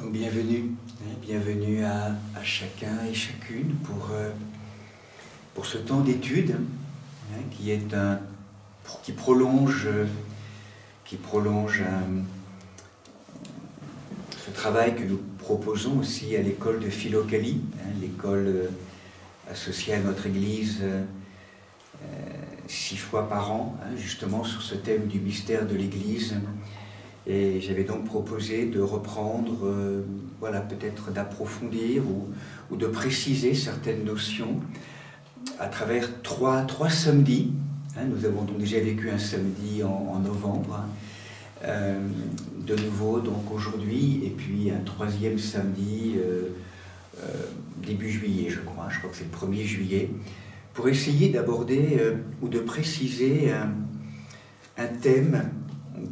Donc bienvenue, bienvenue à chacun et chacune pour ce temps d'étude qui prolonge ce travail que nous proposons aussi à l'école de Philokalie, l'école associée à notre Église 6 fois par an, justement sur ce thème du mystère de l'Église. Et j'avais donc proposé de reprendre, peut-être d'approfondir ou de préciser certaines notions à travers trois samedis. Nous avons donc déjà vécu un samedi en novembre, de nouveau donc aujourd'hui, et puis un troisième samedi début juillet, je crois que c'est le 1er juillet, pour essayer d'aborder ou de préciser un thème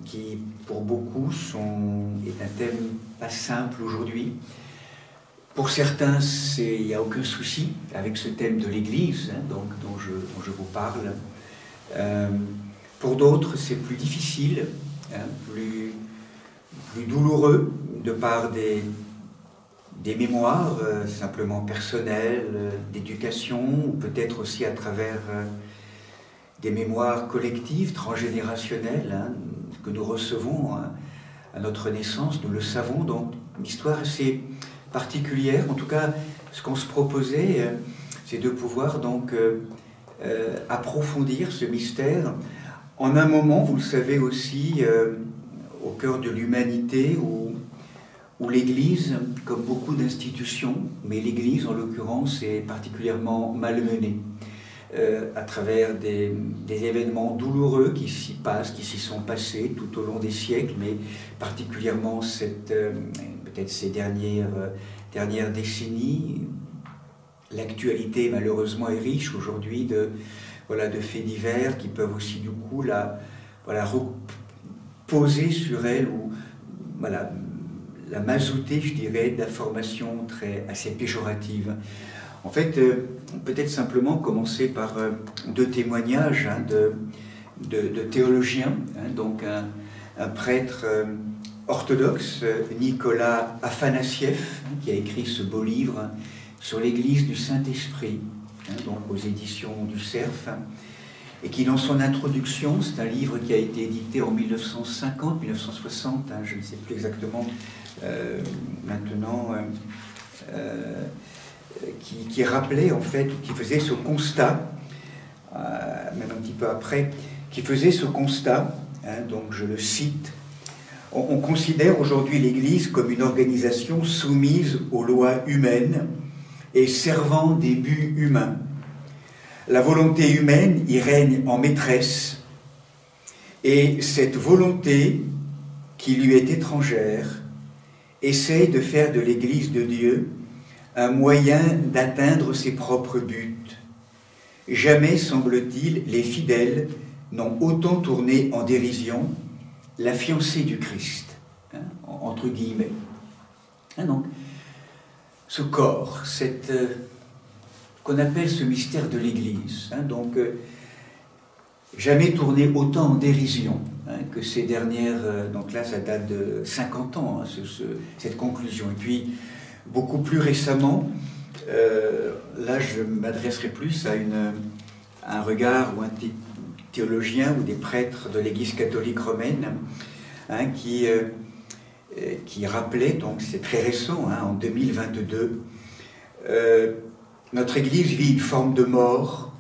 qui, pour beaucoup, est un thème pas simple aujourd'hui. Pour certains, il n'y a aucun souci avec ce thème de l'Église, dont je vous parle. Pour d'autres, c'est plus difficile, plus douloureux, de par des mémoires simplement personnelles, d'éducation, ou peut-être aussi à travers des mémoires collectives, transgénérationnelles, que nous recevons à notre naissance, nous le savons. Donc une histoire assez particulière. En tout cas, ce qu'on se proposait, c'est de pouvoir donc approfondir ce mystère en un moment, vous le savez aussi, au cœur de l'humanité, où l'Église, comme beaucoup d'institutions, mais l'Église en l'occurrence est particulièrement malmenée, à travers des événements douloureux qui s'y sont passés tout au long des siècles, mais particulièrement peut-être ces dernières décennies. L'actualité malheureusement est riche aujourd'hui de faits divers qui peuvent aussi du coup reposer sur elle, ou la mazouter, je dirais, d'informations assez péjoratives. En fait, peut-être simplement commencer par 2 témoignages de théologiens. Donc un prêtre orthodoxe, Nicolas Afanassiev, qui a écrit ce beau livre sur l'Église du Saint-Esprit, donc aux éditions du Cerf, et qui, dans son introduction, c'est un livre qui a été édité en 1950, 1960, je ne sais plus exactement maintenant, qui rappelait en fait, qui faisait ce constat, même un petit peu après, qui faisait ce constat, donc je le cite: on considère aujourd'hui l'Église comme une organisation soumise aux lois humaines et servant des buts humains. La volonté humaine y règne en maîtresse, et cette volonté, qui lui est étrangère, essaye de faire de l'Église de Dieu un moyen d'atteindre ses propres buts. Jamais, semble-t-il, les fidèles n'ont autant tourné en dérision la fiancée du Christ, entre guillemets. Donc, ce corps, qu'on appelle ce mystère de l'Église, jamais tourné autant en dérision que ces dernières, donc là ça date de 50 ans, cette conclusion. Et puis, beaucoup plus récemment, là je m'adresserai plus à un regard ou un théologien ou des prêtres de l'Église catholique romaine, qui rappelait, donc c'est très récent, en 2022, notre Église vit une forme de mort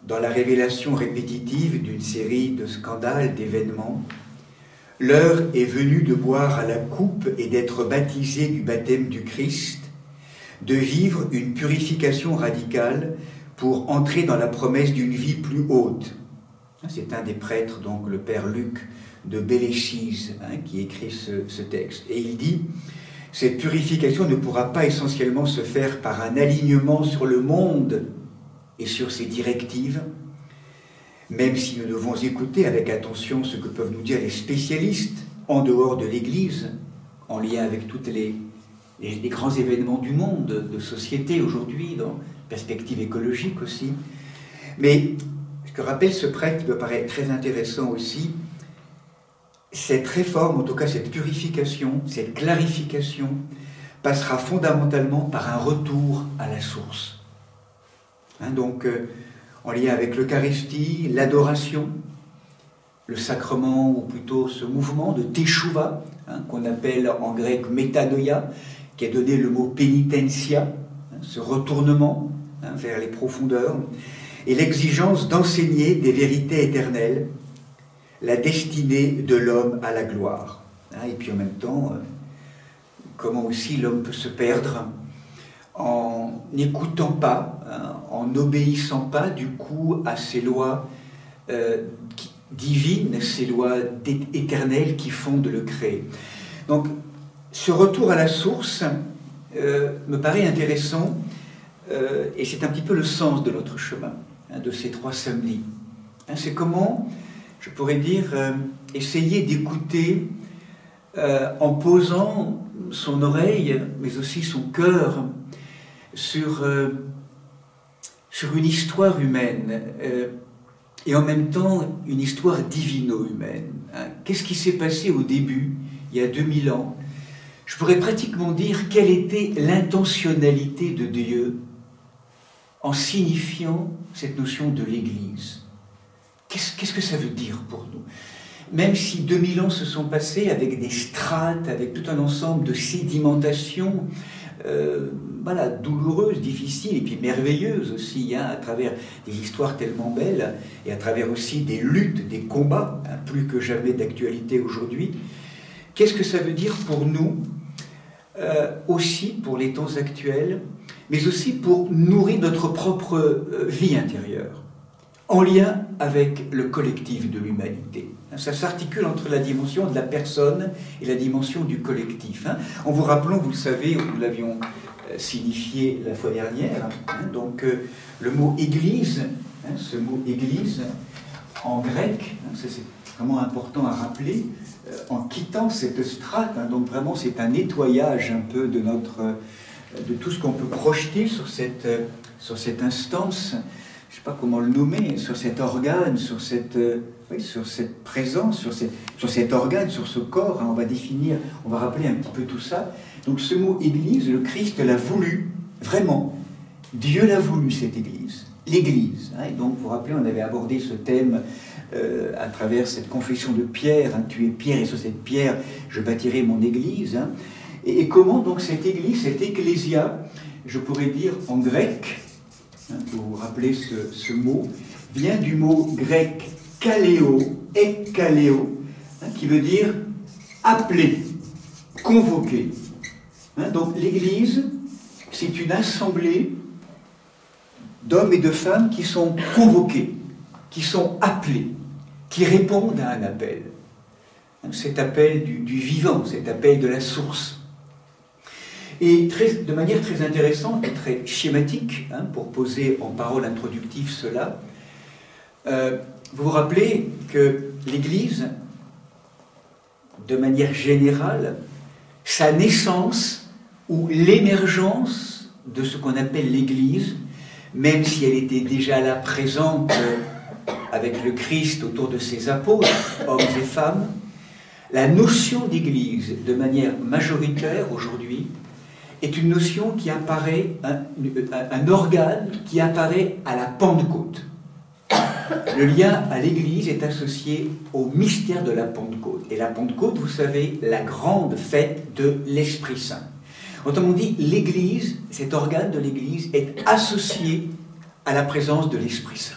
dans la révélation répétitive d'une série de scandales, d'événements. L'heure est venue de boire à la coupe et d'être baptisé du baptême du Christ, de vivre une purification radicale pour entrer dans la promesse d'une vie plus haute. C'est un des prêtres, donc le père Luc de Béléchise, qui écrit ce texte. Et il dit: cette purification ne pourra pas essentiellement se faire par un alignement sur le monde et sur ses directives, même si nous devons écouter avec attention ce que peuvent nous dire les spécialistes en dehors de l'Église, en lien avec tous les grands événements du monde, de société aujourd'hui, dans perspective écologique aussi. Mais ce que rappelle ce prêtre, qui me paraît très intéressant aussi, cette réforme, en tout cas cette purification, cette clarification, passera fondamentalement par un retour à la source. Donc, en lien avec l'Eucharistie, l'adoration, le sacrement, ou plutôt ce mouvement de teshuva, qu'on appelle en grec metanoia, qui a donné le mot pénitentia, ce retournement vers les profondeurs, et l'exigence d'enseigner des vérités éternelles, la destinée de l'homme à la gloire. Et puis en même temps, comment aussi l'homme peut se perdre en n'écoutant pas, en n'obéissant pas du coup à ces lois divines, ces lois éternelles qui fondent le créé. Donc ce retour à la source me paraît intéressant, et c'est un petit peu le sens de notre chemin, de ces 3 samedis. C'est comment, je pourrais dire, essayer d'écouter en posant son oreille, mais aussi son cœur, sur une histoire humaine, et en même temps une histoire divino-humaine. Qu'est-ce qui s'est passé au début, il y a 2000 ans? Je pourrais pratiquement dire quelle était l'intentionnalité de Dieu en signifiant cette notion de l'Église. Qu'est-ce que ça veut dire pour nous? Même si 2000 ans se sont passés avec des strates, avec tout un ensemble de sédimentations, voilà, douloureuses, difficiles, et puis merveilleuses aussi, à travers des histoires tellement belles, et à travers aussi des luttes, des combats, plus que jamais d'actualité aujourd'hui. Qu'est-ce que ça veut dire pour nous, aussi pour les temps actuels, mais aussi pour nourrir notre propre vie intérieure, en lien avec le collectif de l'humanité. Ça s'articule entre la dimension de la personne et la dimension du collectif. En vous rappelant, vous le savez, nous l'avions signifié la fois dernière, donc le mot « église », ce mot « église » en grec, ça c'est vraiment important à rappeler, en quittant cette strate, donc vraiment c'est un nettoyage un peu de tout ce qu'on peut projeter sur cette instance, je ne sais pas comment le nommer, sur cet organe, sur cette présence, sur cet organe, sur ce corps. On va définir, on va rappeler un petit peu tout ça. Donc ce mot Église, le Christ l'a voulu, vraiment. Dieu l'a voulu, cette Église, l'Église. Et donc vous vous rappelez, on avait abordé ce thème à travers cette confession de Pierre, tu es Pierre et sur cette pierre je bâtirai mon Église. Et comment donc cette Église, cette ecclésia, je pourrais dire en grec, vous vous rappelez ce mot, vient du mot grec kaleo, ekkaleo, qui veut dire appeler, convoquer. Donc l'Église, c'est une assemblée d'hommes et de femmes qui sont convoqués, qui sont appelés, qui répondent à un appel. Cet appel du vivant, cet appel de la source. Et de manière très intéressante et très schématique, pour poser en parole introductive cela, vous vous rappelez que l'Église, de manière générale, sa naissance ou l'émergence de ce qu'on appelle l'Église, même si elle était déjà là présente avec le Christ autour de ses apôtres, hommes et femmes, la notion d'Église, de manière majoritaire aujourd'hui, est une notion qui apparaît, un organe qui apparaît à la Pentecôte. Le lien à l'Église est associé au mystère de la Pentecôte. Et la Pentecôte, vous savez, la grande fête de l'Esprit Saint. Autrement dit, l'Église, cet organe de l'Église, est associé à la présence de l'Esprit Saint.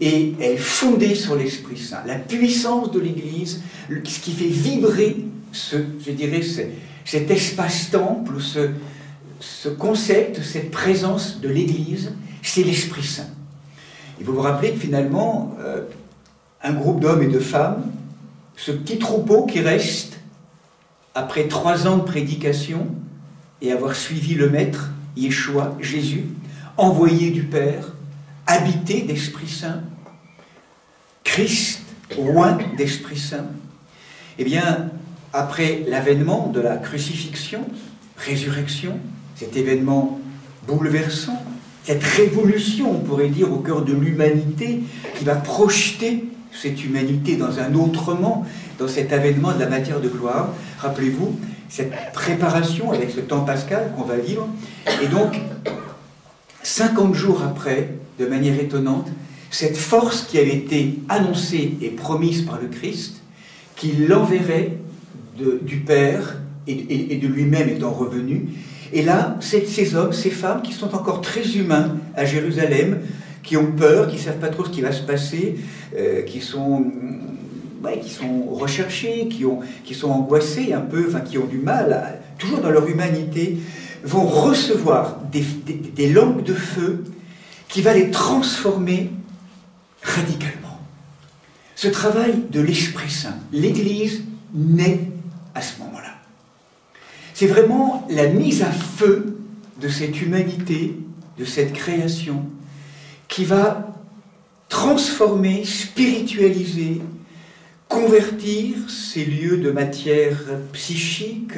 Et elle est fondée sur l'Esprit Saint. La puissance de l'Église, ce qui fait vibrer cet espace-temple, ce concept, cette présence de l'Église, c'est l'Esprit Saint. Il faut vous rappeler que finalement, un groupe d'hommes et de femmes, ce petit troupeau qui reste, après 3 ans de prédication, et avoir suivi le Maître, Yeshua, Jésus, envoyé du Père, habité d'Esprit Saint, Christ, oint d'Esprit Saint, eh bien, après l'avènement de la crucifixion, résurrection, cet événement bouleversant, cette révolution, on pourrait dire, au cœur de l'humanité, qui va projeter cette humanité dans un autrement, dans cet avènement de la matière de gloire. Rappelez-vous, cette préparation avec ce temps pascal qu'on va vivre. Et donc, 50 jours après, de manière étonnante, cette force qui avait été annoncée et promise par le Christ, qu'il l'enverrait du Père et de lui-même étant revenu. Et là, ces hommes, ces femmes qui sont encore très humains à Jérusalem, qui ont peur, qui ne savent pas trop ce qui va se passer, qui sont recherchés, qui sont angoissés un peu, enfin qui ont du mal, toujours dans leur humanité, vont recevoir des langues de feu qui va les transformer radicalement. Ce travail de l'Esprit Saint, l'Église naît à ce moment-là. C'est vraiment la mise à feu de cette humanité, de cette création, qui va transformer, spiritualiser, convertir ces lieux de matière psychique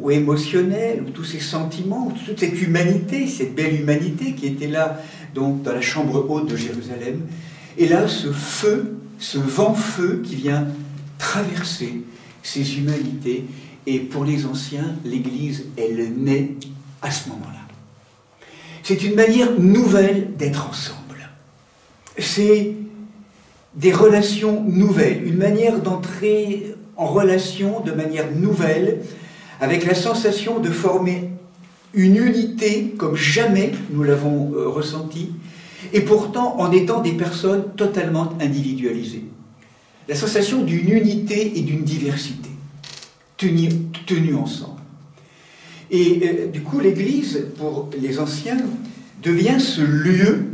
ou émotionnelle, ou tous ces sentiments, toute cette humanité, cette belle humanité qui était là, donc dans la chambre haute de Jérusalem. Et là, ce feu, ce vent-feu qui vient traverser ces humanités. Et pour les anciens, l'Église, elle naît à ce moment-là. C'est une manière nouvelle d'être ensemble. C'est des relations nouvelles, une manière d'entrer en relation de manière nouvelle, avec la sensation de former une unité comme jamais nous l'avons ressenti, et pourtant en étant des personnes totalement individualisées. La sensation d'une unité et d'une diversité, tenues ensemble. Et du coup, l'Église, pour les anciens, devient ce lieu,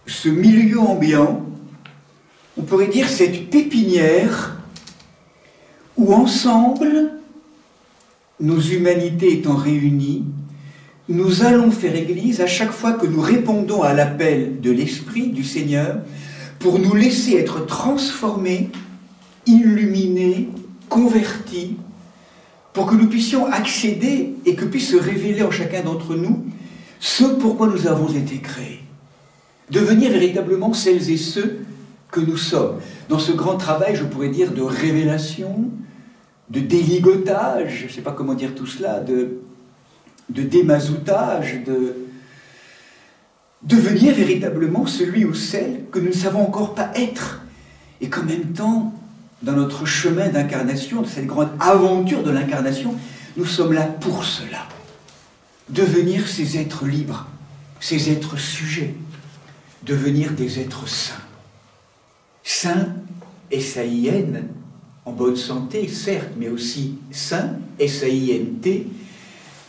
ce milieu ambiant, on pourrait dire cette pépinière où ensemble, nos humanités étant réunies, nous allons faire Église à chaque fois que nous répondons à l'appel de l'Esprit du Seigneur pour nous laisser être transformés, illuminés, convertis, pour que nous puissions accéder et que puisse se révéler en chacun d'entre nous ce pourquoi nous avons été créés. Devenir véritablement celles et ceux que nous sommes. Dans ce grand travail, je pourrais dire, de révélation, de déligotage, je ne sais pas comment dire tout cela, de démazoutage, de devenir véritablement celui ou celle que nous ne savons encore pas être. Et qu'en même temps, dans notre chemin d'incarnation, de cette grande aventure de l'incarnation, nous sommes là pour cela. Devenir ces êtres libres, ces êtres sujets, devenir des êtres saints. Saint, S-A-I-N, en bonne santé, certes, mais aussi saint, S-A-I-N-T,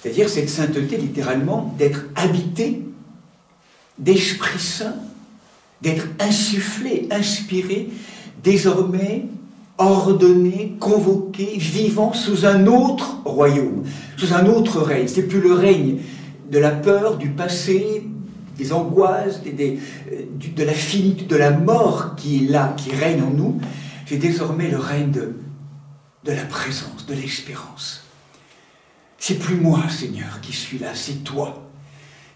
c'est-à-dire cette sainteté, littéralement, d'être habité d'Esprit Saint, d'être insufflé, inspiré, désormais ordonné, convoqué, vivant sous un autre royaume, sous un autre règne. Ce n'est plus le règne de la peur, du passé, des angoisses, de la finitude, de la mort qui est là, qui règne en nous. C'est désormais le règne de la présence, de l'espérance. C'est plus moi, Seigneur, qui suis là, c'est toi.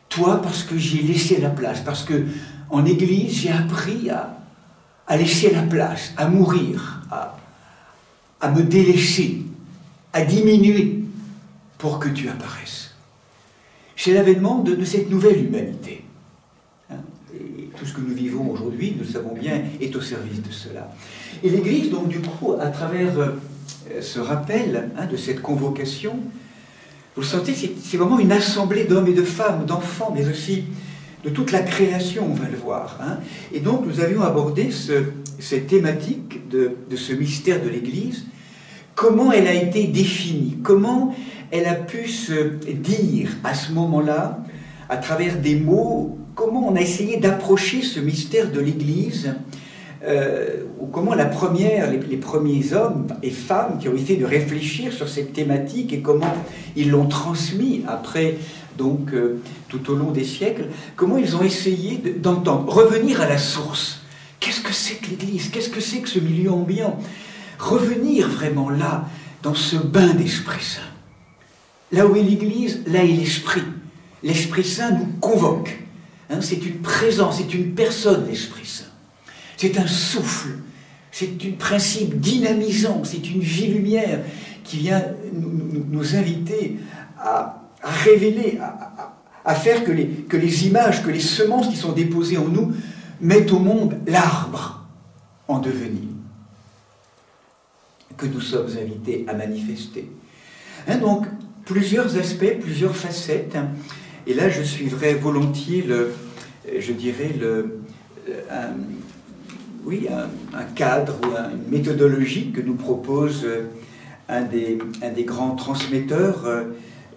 Toi, parce que j'ai laissé la place, parce que en Église, j'ai appris à laisser la place, à mourir, à me délaisser, à diminuer pour que tu apparaisses. C'est l'avènement de cette nouvelle humanité. Et tout ce que nous vivons aujourd'hui, nous le savons bien, est au service de cela. Et l'Église, donc du coup, à travers ce rappel de cette convocation, vous le sentez, c'est vraiment une assemblée d'hommes et de femmes, d'enfants, mais aussi de toute la création, on va le voir. Et donc, nous avions abordé cette thématique de ce mystère de l'Église, comment elle a été définie, comment elle a pu se dire à ce moment-là, à travers des mots, comment on a essayé d'approcher ce mystère de l'Église, ou comment les premiers hommes et femmes qui ont essayé de réfléchir sur cette thématique et comment ils l'ont transmis après, donc tout au long des siècles, comment ils ont essayé d'entendre, revenir à la source. Qu'est-ce que c'est que l'Église? Qu'est-ce que c'est que ce milieu ambiant? Revenir vraiment là, dans ce bain d'Esprit Saint. Là où est l'Église, là est l'Esprit. L'Esprit Saint nous convoque. C'est une présence, c'est une personne, l'Esprit Saint. C'est un souffle C'est un principe dynamisant, c'est une vie-lumière qui vient nous inviter à révéler, à faire que les images, que les semences qui sont déposées en nous mettent au monde l'arbre en devenir, que nous sommes invités à manifester. Donc, plusieurs aspects, plusieurs facettes, et là je suivrai volontiers un cadre ou une méthodologie que nous propose un des grands transmetteurs,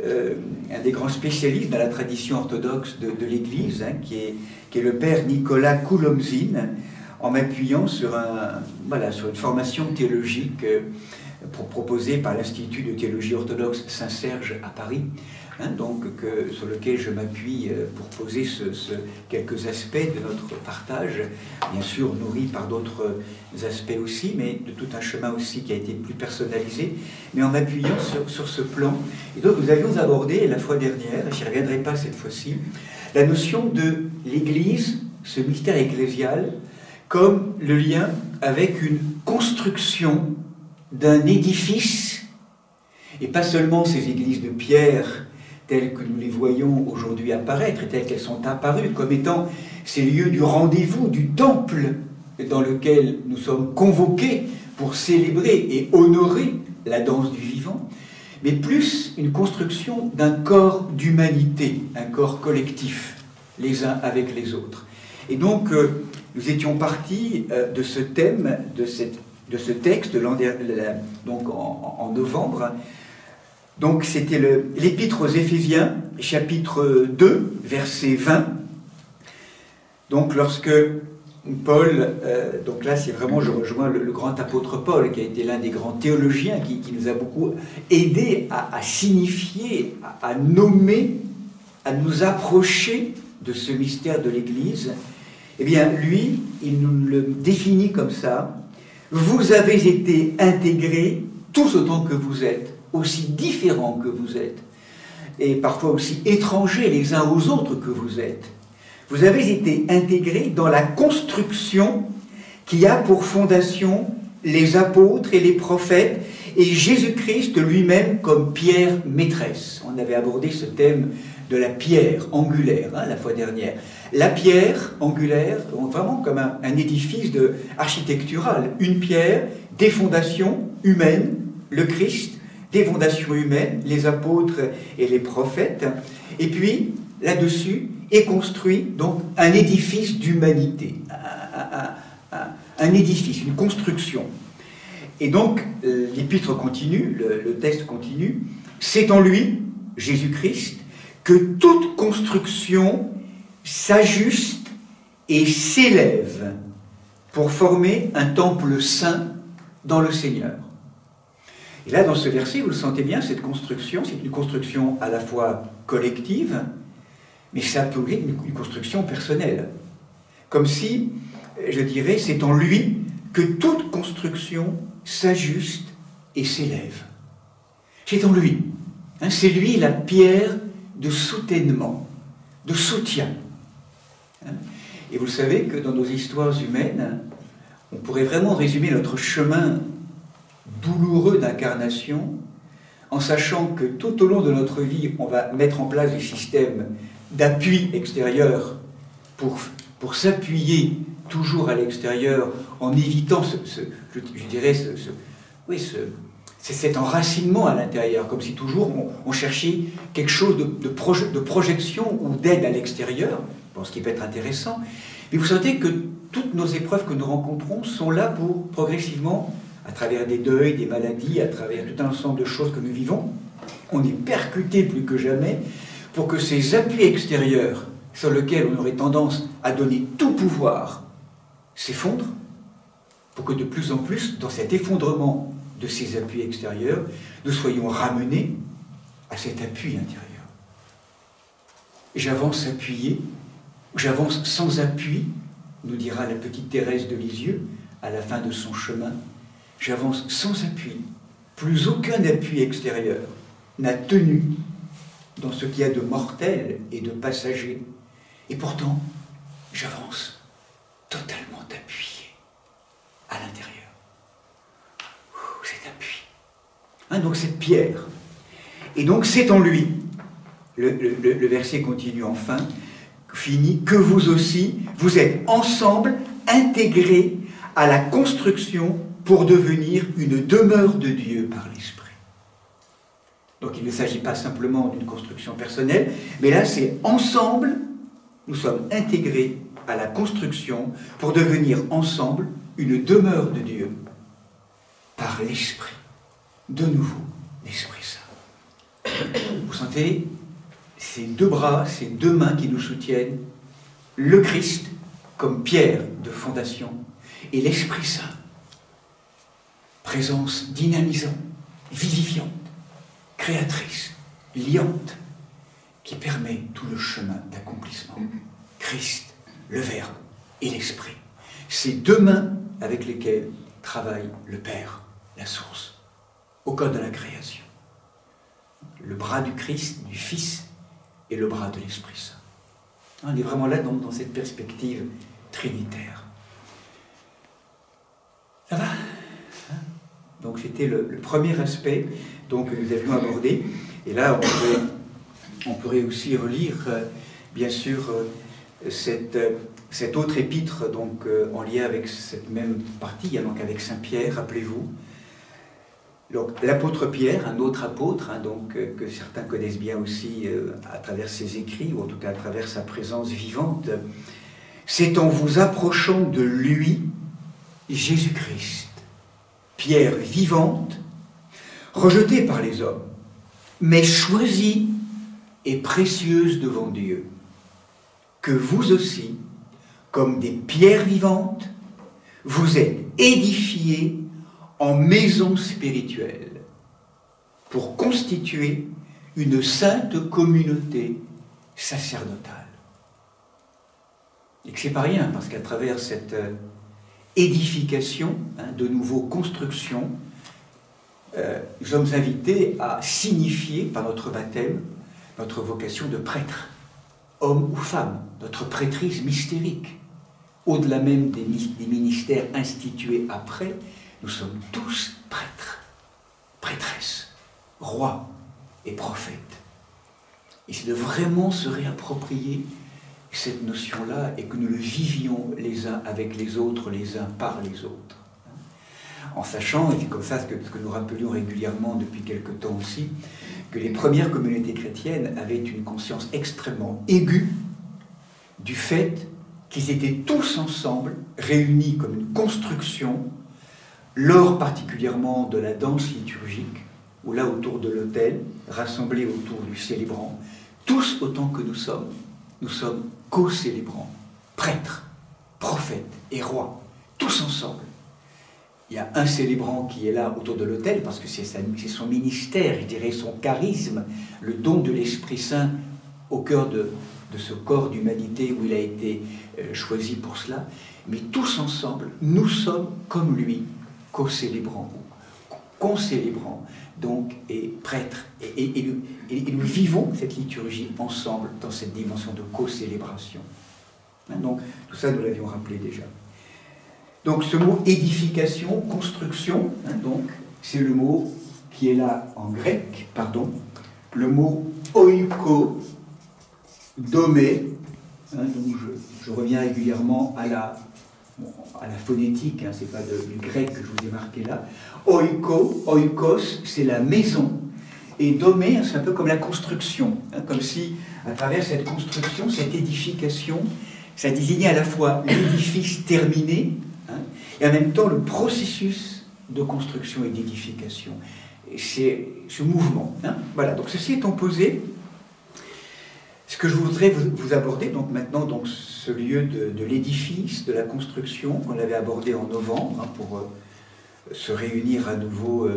un des grands spécialistes dans la tradition orthodoxe de l'Église, qui est le père Nicolas Koulomzine, en m'appuyant sur une formation théologique proposée par l'Institut de théologie orthodoxe Saint-Serge à Paris, sur lequel je m'appuie pour poser quelques aspects de notre partage, bien sûr nourri par d'autres aspects aussi, mais de tout un chemin aussi qui a été plus personnalisé, mais en m'appuyant sur ce plan. Et donc nous avions abordé la fois dernière, et je n'y reviendrai pas cette fois-ci, la notion de l'Église, ce mystère ecclésial, comme le lien avec une construction d'un édifice, et pas seulement ces églises de pierre telles que nous les voyons aujourd'hui apparaître, et telles qu'elles sont apparues, comme étant ces lieux du rendez-vous, du temple, dans lequel nous sommes convoqués pour célébrer et honorer la danse du vivant, mais plus une construction d'un corps d'humanité, un corps collectif, les uns avec les autres. Et donc, nous étions partis de ce thème, de ce texte, donc en novembre. Donc c'était l'Épître aux Éphésiens, chapitre 2, verset 20. Donc lorsque Paul, donc là c'est vraiment, je rejoins le grand apôtre Paul, qui a été l'un des grands théologiens, qui nous a beaucoup aidé à signifier, à nommer, à nous approcher de ce mystère de l'Église. Eh bien, lui, il nous le définit comme ça. Vous avez été intégrés, tous autant que vous êtes, aussi différents que vous êtes, et parfois aussi étrangers les uns aux autres que vous êtes. Vous avez été intégrés dans la construction qui a pour fondation les apôtres et les prophètes, et Jésus-Christ lui-même comme pierre maîtresse. On avait abordé ce thème de la pierre angulaire, la fois dernière. La pierre angulaire, vraiment comme un édifice architectural. Une pierre, des fondations humaines, le Christ, des fondations humaines, les apôtres et les prophètes. Et puis, là-dessus, est construit donc un édifice d'humanité. Un édifice, une construction. Et donc, l'épître continue, le texte continue. C'est en lui, Jésus-Christ, que toute construction s'ajuste et s'élève pour former un temple saint dans le Seigneur. Et là, dans ce verset, vous le sentez bien, cette construction, c'est une construction à la fois collective, mais ça peut être une construction personnelle. Comme si, je dirais, c'est en lui que toute construction s'ajuste et s'élève. C'est en lui. C'est lui la pierre de soutènement, de soutien. Et vous savez que dans nos histoires humaines, on pourrait vraiment résumer notre chemin douloureux d'incarnation en sachant que tout au long de notre vie, on va mettre en place des systèmes d'appui extérieur pour s'appuyer toujours à l'extérieur en évitant c'est cet enracinement à l'intérieur, comme si toujours on cherchait quelque chose de projection ou d'aide à l'extérieur, ce qui peut être intéressant. Mais vous sentez que toutes nos épreuves que nous rencontrons sont là pour progressivement, à travers des deuils, des maladies, à travers tout un ensemble de choses que nous vivons, on est percuté plus que jamais pour que ces appuis extérieurs sur lesquels on aurait tendance à donner tout pouvoir s'effondrent, pour que de plus en plus, dans cet effondrement de ces appuis extérieurs, nous soyons ramenés à cet appui intérieur. J'avance appuyé, j'avance sans appui, nous dira la petite Thérèse de Lisieux à la fin de son chemin. J'avance sans appui, plus aucun appui extérieur n'a tenu dans ce qu'il y a de mortel et de passager, et pourtant j'avance totalement appuyé à l'intérieur. cet appui. Hein, donc cette pierre. Et donc c'est en lui. Le verset continue enfin, finit, que vous aussi, vous êtes ensemble intégrés à la construction pour devenir une demeure de Dieu par l'Esprit. Donc il ne s'agit pas simplement d'une construction personnelle, mais là c'est ensemble, nous sommes intégrés à la construction pour devenir ensemble une demeure de Dieu par l'Esprit. De nouveau, l'Esprit Saint. Vous sentez ces deux bras, ces deux mains qui nous soutiennent, le Christ comme pierre de fondation et l'Esprit Saint, présence dynamisante, vivifiante, créatrice, liante, qui permet tout le chemin d'accomplissement. Christ, le Verbe et l'Esprit. Ces deux mains avec lesquelles travaille le Père, la source, au cœur de la création. Le bras du Christ, du Fils, et le bras de l'Esprit Saint. On est vraiment là dans cette perspective trinitaire. Ça va? Donc c'était le premier aspect donc, que nous avions abordé. Et là, on pourrait aussi relire, bien sûr, cette autre épître donc, en lien avec cette même partie, donc avec Saint Pierre, rappelez-vous. L'apôtre Pierre, un autre apôtre, donc, que certains connaissent bien aussi à travers ses écrits, ou en tout cas à travers sa présence vivante, c'est en vous approchant de lui, Jésus-Christ, pierre vivante, rejetée par les hommes, mais choisie et précieuse devant Dieu, que vous aussi, comme des pierres vivantes, vous êtes édifiés en maison spirituelle pour constituer une sainte communauté sacerdotale. Et que c'est pas rien, parce qu'à travers cette édification, de nouveau construction, nous sommes invités à signifier par notre baptême notre vocation de prêtre, homme ou femme, notre prêtrise mystérique. Au-delà même des ministères institués après, nous sommes tous prêtres, prêtresses, rois et prophètes. Et c'est de vraiment se réapproprier cette notion-là et que nous le vivions les uns avec les autres, les uns par les autres. En sachant, et c'est comme ça ce que nous rappelions régulièrement depuis quelque temps aussi, que les premières communautés chrétiennes avaient une conscience extrêmement aiguë du fait qu'ils étaient tous ensemble, réunis comme une construction, lors particulièrement de la danse liturgique, ou là autour de l'autel, rassemblés autour du célébrant, tous autant que nous sommes co-célébrants, prêtres, prophètes et rois, tous ensemble. Il y a un célébrant qui est là autour de l'autel, parce que c'est son ministère, je dirais son charisme, le don de l'Esprit Saint au cœur de ce corps d'humanité où il a été choisi pour cela. Mais tous ensemble, nous sommes comme lui, co-célébrants, concélébrants, donc, et prêtres. Et nous vivons cette liturgie ensemble dans cette dimension de co-célébration. Donc, tout ça, nous l'avions rappelé déjà. Donc, ce mot édification, construction, donc, c'est le mot qui est là en grec, le mot oiko, domé, donc je reviens régulièrement à la phonétique, c'est pas du grec que je vous ai marqué là. Oikos, c'est la maison, et domé, c'est un peu comme la construction, comme si, à travers cette construction, cette édification, ça désignait à la fois l'édifice terminé, et en même temps le processus de construction et d'édification. Et c'est ce mouvement. Voilà, donc ceci étant posé, ce que je voudrais vous aborder donc maintenant, donc, ce lieu de l'édifice, de la construction, qu'on avait abordé en novembre, pour se réunir à nouveau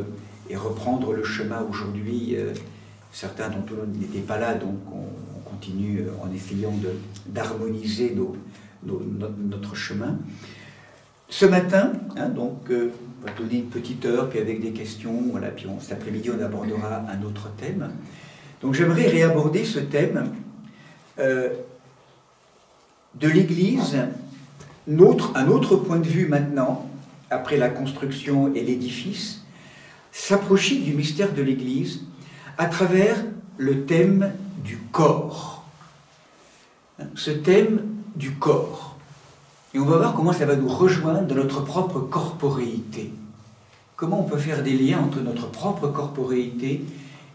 et reprendre le chemin aujourd'hui. Certains d'entre nous n'étaient pas là, donc on continue en essayant d'harmoniser notre chemin. Ce matin, donc, on va donner une petite heure, puis avec des questions, voilà, puis cet après-midi on abordera un autre thème. Donc j'aimerais réaborder ce thème de l'Église, un autre point de vue maintenant, après la construction et l'édifice, s'approcher du mystère de l'Église à travers le thème du corps. Ce thème du corps. Et on va voir comment ça va nous rejoindre dans notre propre corporéité. Comment on peut faire des liens entre notre propre corporéité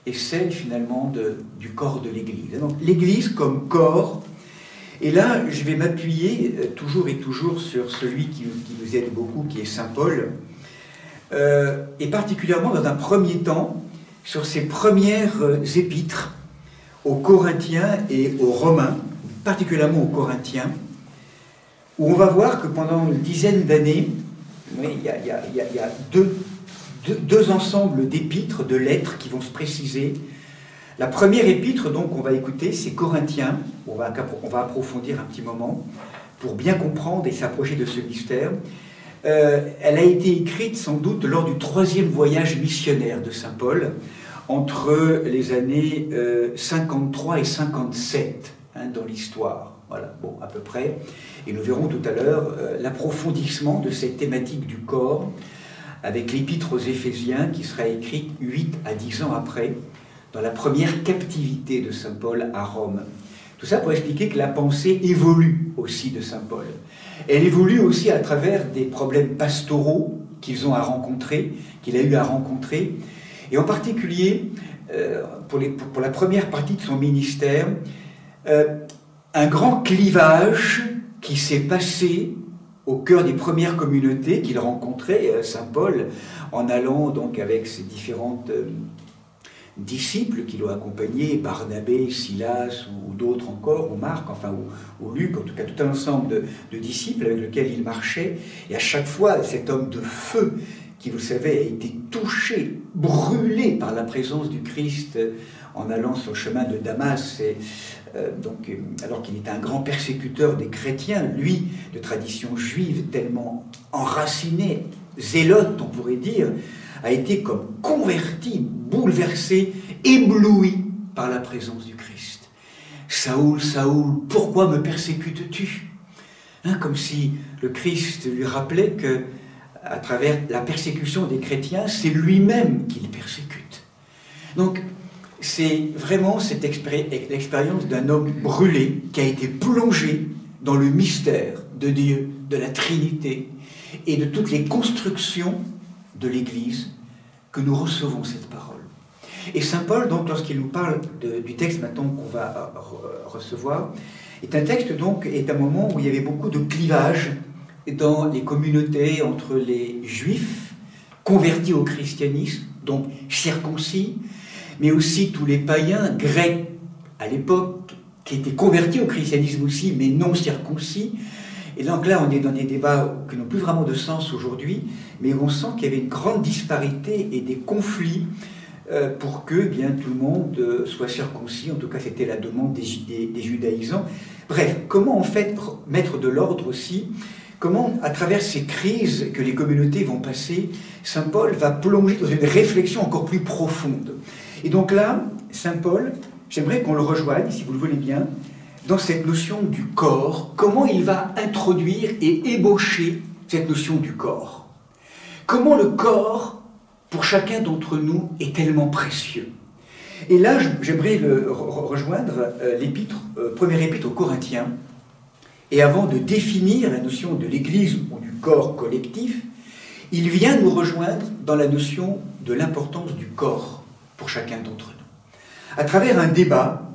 et celle finalement du corps de l'Église. Donc l'Église comme corps. Et là, je vais m'appuyer toujours et toujours sur celui qui nous aide beaucoup, qui est saint Paul, et particulièrement dans un premier temps sur ses premières épîtres aux Corinthiens et aux Romains, particulièrement aux Corinthiens, où on va voir que pendant une dizaine d'années, il y a deux ensembles d'épîtres, de lettres qui vont se préciser. La première épître, donc, qu'on va écouter, c'est Corinthiens. On va approfondir un petit moment pour bien comprendre et s'approcher de ce mystère. Elle a été écrite sans doute lors du 3e voyage missionnaire de saint Paul, entre les années 53 et 57, dans l'histoire. Voilà, bon, à peu près. Et nous verrons tout à l'heure l'approfondissement de cette thématique du corps avec l'épître aux Éphésiens qui sera écrite 8 à 10 ans après, dans la première captivité de saint Paul à Rome. Tout ça pour expliquer que la pensée évolue aussi de saint Paul. Elle évolue aussi à travers des problèmes pastoraux qu'il a eu à rencontrer, et en particulier, pour la première partie de son ministère, un grand clivage qui s'est passé au cœur des premières communautés qu'il rencontrait, saint Paul, en allant donc avec ses différentes disciples qui l'ont accompagné, Barnabé, Silas ou d'autres encore, ou Marc, enfin, ou Luc, en tout cas tout un ensemble de disciples avec lesquels il marchait, et à chaque fois cet homme de feu qui, vous le savez, a été touché, brûlé par la présence du Christ en allant sur le chemin de Damas, alors qu'il était un grand persécuteur des chrétiens, lui, de tradition juive, tellement enraciné, zélote, on pourrait dire, a été comme converti, bouleversé, ébloui par la présence du Christ. « Saoul, Saoul, pourquoi me persécutes-tu » Comme si le Christ lui rappelait que, à travers la persécution des chrétiens, c'est lui-même qui les persécute. Donc, c'est vraiment l'expérience d'un homme brûlé qui a été plongé dans le mystère de Dieu, de la Trinité et de toutes les constructions de l'Église que nous recevons cette parole. Et saint Paul, donc, lorsqu'il nous parle du texte maintenant qu'on va recevoir, est un texte, donc, est un moment où il y avait beaucoup de clivages dans les communautés entre les juifs convertis au christianisme, donc circoncis, mais aussi tous les païens grecs à l'époque qui étaient convertis au christianisme aussi, mais non circoncis. Et donc là, on est dans des débats qui n'ont plus vraiment de sens aujourd'hui, mais on sent qu'il y avait une grande disparité et des conflits pour que bien, tout le monde soit circoncis. En tout cas, c'était la demande des judaïsants. Bref, comment en fait mettre de l'ordre aussi? Comment, à travers ces crises que les communautés vont passer, saint Paul va plonger dans une réflexion encore plus profonde. Et donc là, saint Paul, j'aimerais qu'on le rejoigne, si vous le voulez bien, dans cette notion du corps, comment il va introduire et ébaucher cette notion du corps. Comment le corps, pour chacun d'entre nous, est tellement précieux. Et là, j'aimerais rejoindre première épître aux Corinthiens, et avant de définir la notion de l'Église ou du corps collectif, il vient nous rejoindre dans la notion de l'importance du corps pour chacun d'entre nous. À travers un débat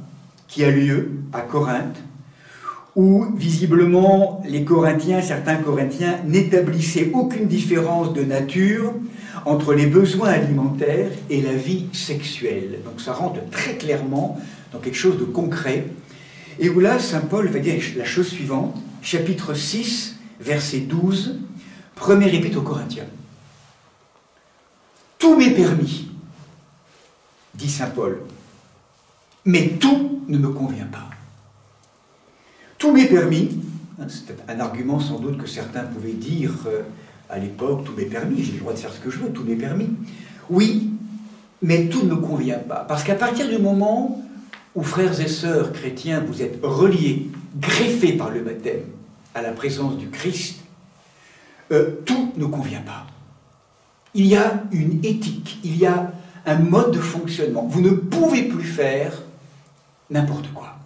qui a lieu à Corinthe, où visiblement certains Corinthiens n'établissaient aucune différence de nature entre les besoins alimentaires et la vie sexuelle. Donc ça rentre très clairement dans quelque chose de concret, et où là, saint Paul va dire la chose suivante, chapitre 6, verset 12, première épître aux Corinthiens. « Tout m'est permis, dit saint Paul, mais tout ne me convient pas. » Tout m'est permis, c'est un argument sans doute que certains pouvaient dire à l'époque, tout m'est permis, j'ai le droit de faire ce que je veux, tout m'est permis. Oui, mais tout ne me convient pas. Parce qu'à partir du moment où, frères et sœurs chrétiens, vous êtes reliés, greffés par le baptême à la présence du Christ, tout ne convient pas. Il y a une éthique, il y a un mode de fonctionnement. Vous ne pouvez plus faire n'importe quoi,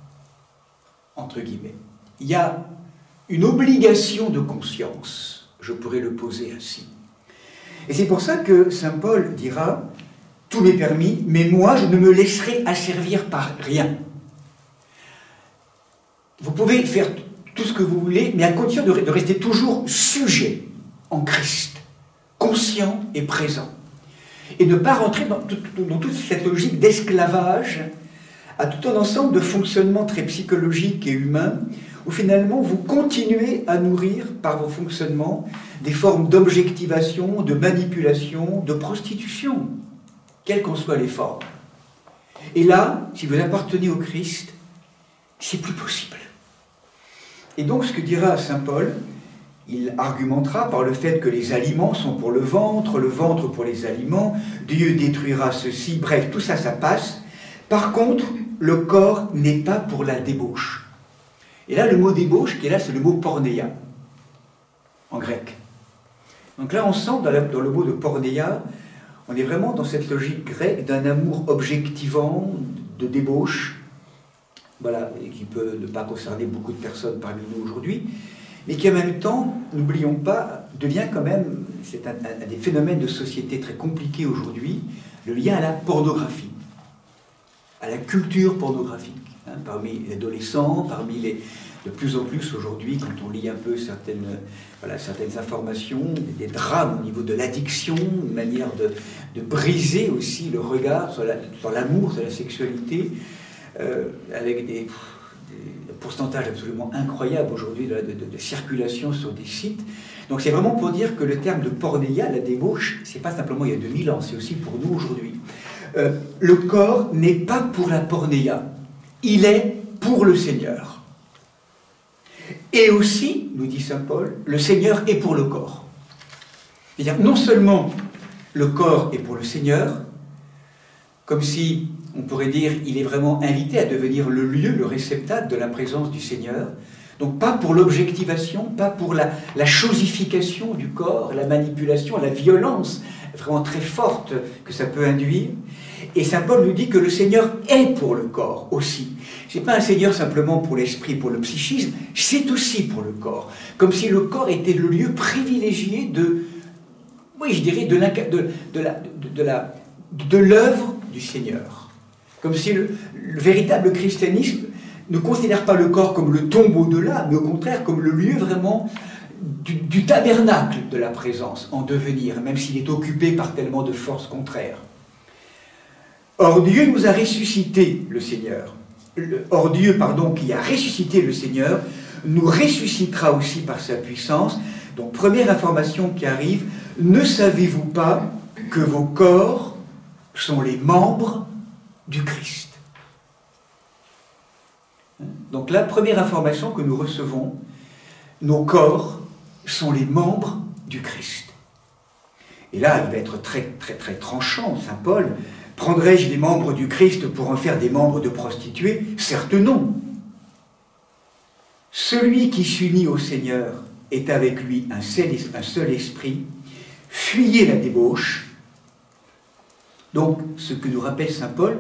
entre guillemets. Il y a une obligation de conscience, je pourrais le poser ainsi. Et c'est pour ça que saint Paul dira « Tout m'est permis, mais moi je ne me laisserai asservir par rien ». Vous pouvez faire tout ce que vous voulez, mais à condition de rester toujours sujet en Christ, conscient et présent. Et ne pas rentrer dans toute cette logique d'esclavage à tout un ensemble de fonctionnements très psychologiques et humains, où finalement vous continuez à nourrir par vos fonctionnements des formes d'objectivation, de manipulation, de prostitution, quelles qu'en soient les formes. Et là, si vous appartenez au Christ, c'est plus possible. Et donc ce que dira saint Paul, il argumentera par le fait que les aliments sont pour le ventre pour les aliments, Dieu détruira ceci, bref, tout ça, ça passe. Par contre, le corps n'est pas pour la débauche. Et là, le mot débauche qui est là, c'est le mot porneia, en grec. Donc là, on sent dans le mot de porneia, on est vraiment dans cette logique grecque d'un amour objectivant, de débauche, voilà, et qui peut ne pas concerner beaucoup de personnes parmi nous aujourd'hui, mais qui en même temps, n'oublions pas, devient quand même, c'est un des phénomènes de société très compliqués aujourd'hui, le lien à la pornographie, à la culture pornographique, hein, parmi les adolescents, de plus en plus aujourd'hui, quand on lit un peu certaines informations, des drames au niveau de l'addiction, une manière de briser aussi le regard sur l'amour, sur la sexualité, avec des pourcentages absolument incroyables aujourd'hui de circulation sur des sites. Donc c'est vraiment pour dire que le terme de porneia, la débauche, c'est pas simplement il y a 2000 ans, c'est aussi pour nous aujourd'hui. Le corps n'est pas pour la porneia, il est pour le Seigneur. Et aussi, nous dit saint Paul, le Seigneur est pour le corps. C'est-à-dire non seulement le corps est pour le Seigneur, comme si on pourrait dire il est vraiment invité à devenir le lieu, le réceptacle de la présence du Seigneur. Donc pas pour l'objectivation, pas pour la chosification du corps, la manipulation, la violence vraiment très forte que ça peut induire. Et saint Paul nous dit que le Seigneur est pour le corps aussi. Ce n'est pas un Seigneur simplement pour l'esprit, pour le psychisme, c'est aussi pour le corps. Comme si le corps était le lieu privilégié de l'œuvre du Seigneur. Comme si le véritable christianisme ne considère pas le corps comme le tombeau de l'âme, mais au contraire comme le lieu vraiment du tabernacle de la présence en devenir, même s'il est occupé par tellement de forces contraires. Or Dieu nous a ressuscité le Seigneur. Or Dieu, qui a ressuscité le Seigneur, nous ressuscitera aussi par sa puissance. Donc première information qui arrive, ne savez-vous pas que vos corps sont les membres du Christ? Donc la première information que nous recevons, nos corps sont les membres du Christ. Et là, il va être très, très, très tranchant, saint Paul. Prendrai-je les membres du Christ pour en faire des membres de prostituées? Certes non. Celui qui s'unit au Seigneur est avec lui un seul esprit. Fuyez la débauche. Donc, ce que nous rappelle saint Paul,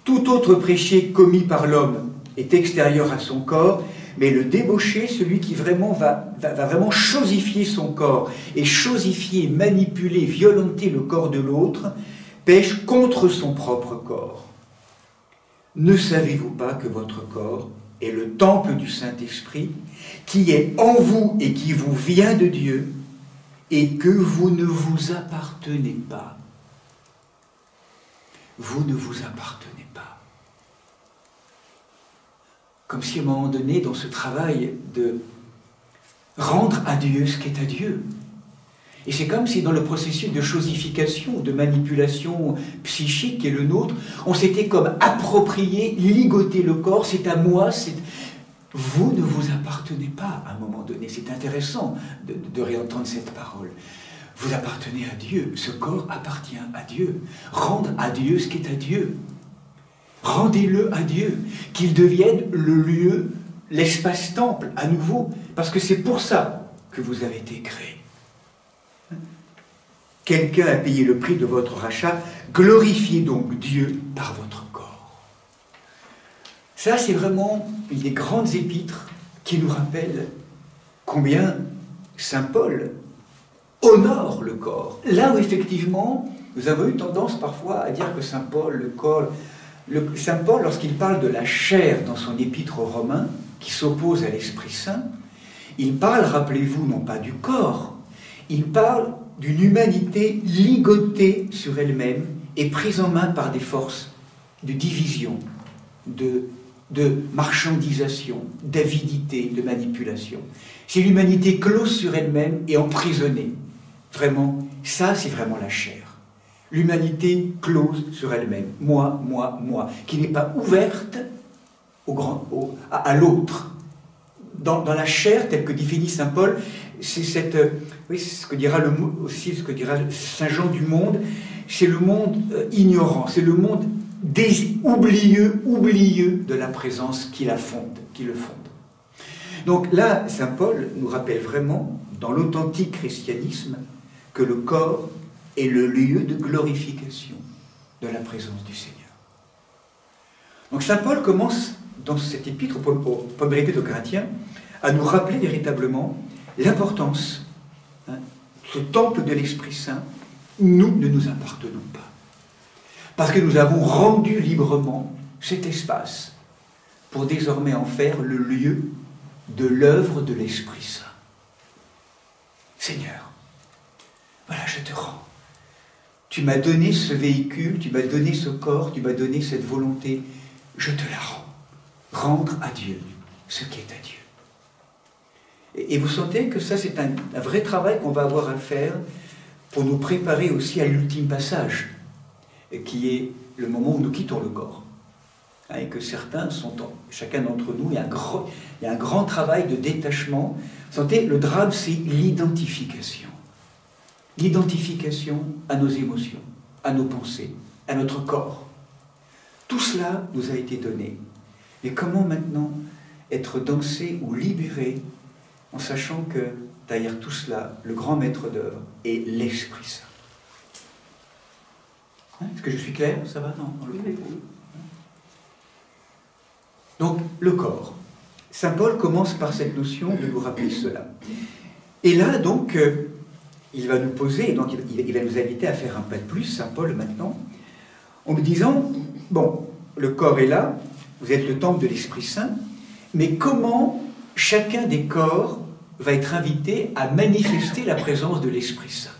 tout autre péché commis par l'homme est extérieur à son corps, mais le débauché, celui qui vraiment va vraiment chosifier son corps et chosifier, manipuler, violenter le corps de l'autre, pêche contre son propre corps. Ne savez-vous pas que votre corps est le temple du Saint-Esprit, qui est en vous et qui vous vient de Dieu, et que vous ne vous appartenez pas? Vous ne vous appartenez pas. Comme si à un moment donné, dans ce travail de rendre à Dieu ce qui est à Dieu, et c'est comme si dans le processus de chosification, de manipulation psychique qui est le nôtre, on s'était comme approprié, ligoté le corps, c'est à moi, vous ne vous appartenez pas à un moment donné. C'est intéressant de réentendre cette parole. Vous appartenez à Dieu, ce corps appartient à Dieu. Rendre à Dieu ce qui est à Dieu. Rendez-le à Dieu, qu'il devienne le lieu, l'espace-temple à nouveau, parce que c'est pour ça que vous avez été créés. quelqu'un a payé le prix de votre rachat, glorifiez donc Dieu par votre corps. Ça, c'est vraiment une des grandes épîtres qui nous rappelle combien Saint Paul honore le corps. Là où effectivement, nous avons eu tendance parfois à dire que Saint Paul, le corps, Saint Paul, lorsqu'il parle de la chair dans son épître aux Romains, qui s'oppose à l'Esprit Saint, il parle, rappelez-vous, non pas du corps, il parle d'une humanité ligotée sur elle-même et prise en main par des forces de division, de marchandisation, d'avidité, de manipulation. C'est l'humanité close sur elle-même et emprisonnée. Vraiment, ça, c'est vraiment la chair. L'humanité close sur elle-même. Moi, qui n'est pas ouverte à l'autre. Dans la chair, telle que définit Saint Paul, c'est cette, oui, ce que dira aussi ce que dira Saint Jean du monde, c'est le monde ignorant, c'est le monde oublieux de la présence qui le fonde. Donc là, Saint Paul nous rappelle vraiment, dans l'authentique christianisme, que le corps est le lieu de glorification de la présence du Seigneur. Donc Saint Paul commence, dans cette épître, première épître aux Corinthiens, à nous rappeler véritablement l'importance, ce temple de l'Esprit Saint, nous ne nous appartenons pas. Parce que nous avons rendu librement cet espace pour désormais en faire le lieu de l'œuvre de l'Esprit Saint. Seigneur, voilà, je te rends. Tu m'as donné ce véhicule, tu m'as donné ce corps, tu m'as donné cette volonté. Je te la rends. Rendre à Dieu ce qui est à Dieu. Et vous sentez que ça, c'est un vrai travail qu'on va avoir à faire pour nous préparer aussi à l'ultime passage, qui est le moment où nous quittons le corps. Et que certains sont, chacun d'entre nous, il y a un grand travail de détachement. Vous sentez, le drame, c'est l'identification. L'identification à nos émotions, à nos pensées, à notre corps. Tout cela nous a été donné. Mais comment maintenant être dansé ou libéré en sachant que derrière tout cela, le grand maître d'œuvre est l'Esprit Saint. Est-ce que je suis clair? Ça va? Non, donc, le corps. Saint Paul commence par cette notion de nous rappeler cela. Et là, donc, il va nous poser, donc il va nous inviter à faire un pas de plus, Saint Paul maintenant, en nous disant, bon, le corps est là, vous êtes le temple de l'Esprit Saint, mais comment chacun des corps va être invité à manifester la présence de l'Esprit Saint?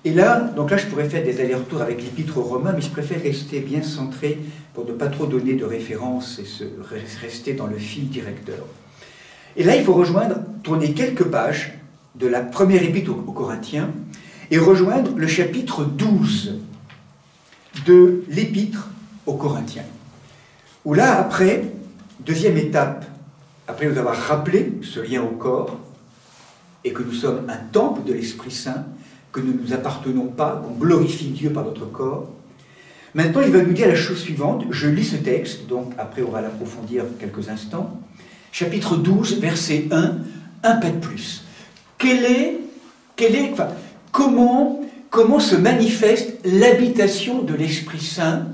Et là, donc là, je pourrais faire des allers-retours avec l'Épître aux Romains, mais je préfère rester bien centré pour ne pas trop donner de références et rester dans le fil directeur. Et là, il faut tourner quelques pages de la première épître aux Corinthiens et rejoindre le chapitre 12 de l'épître aux Corinthiens. Où là, après, deuxième étape, après nous avoir rappelé ce lien au corps, et que nous sommes un temple de l'Esprit Saint, que nous ne nous appartenons pas, qu'on glorifie Dieu par notre corps. Maintenant, il va nous dire la chose suivante. Je lis ce texte, donc après on va l'approfondir quelques instants. Chapitre 12, verset 1, un pas de plus. Comment se manifeste l'habitation de l'Esprit Saint,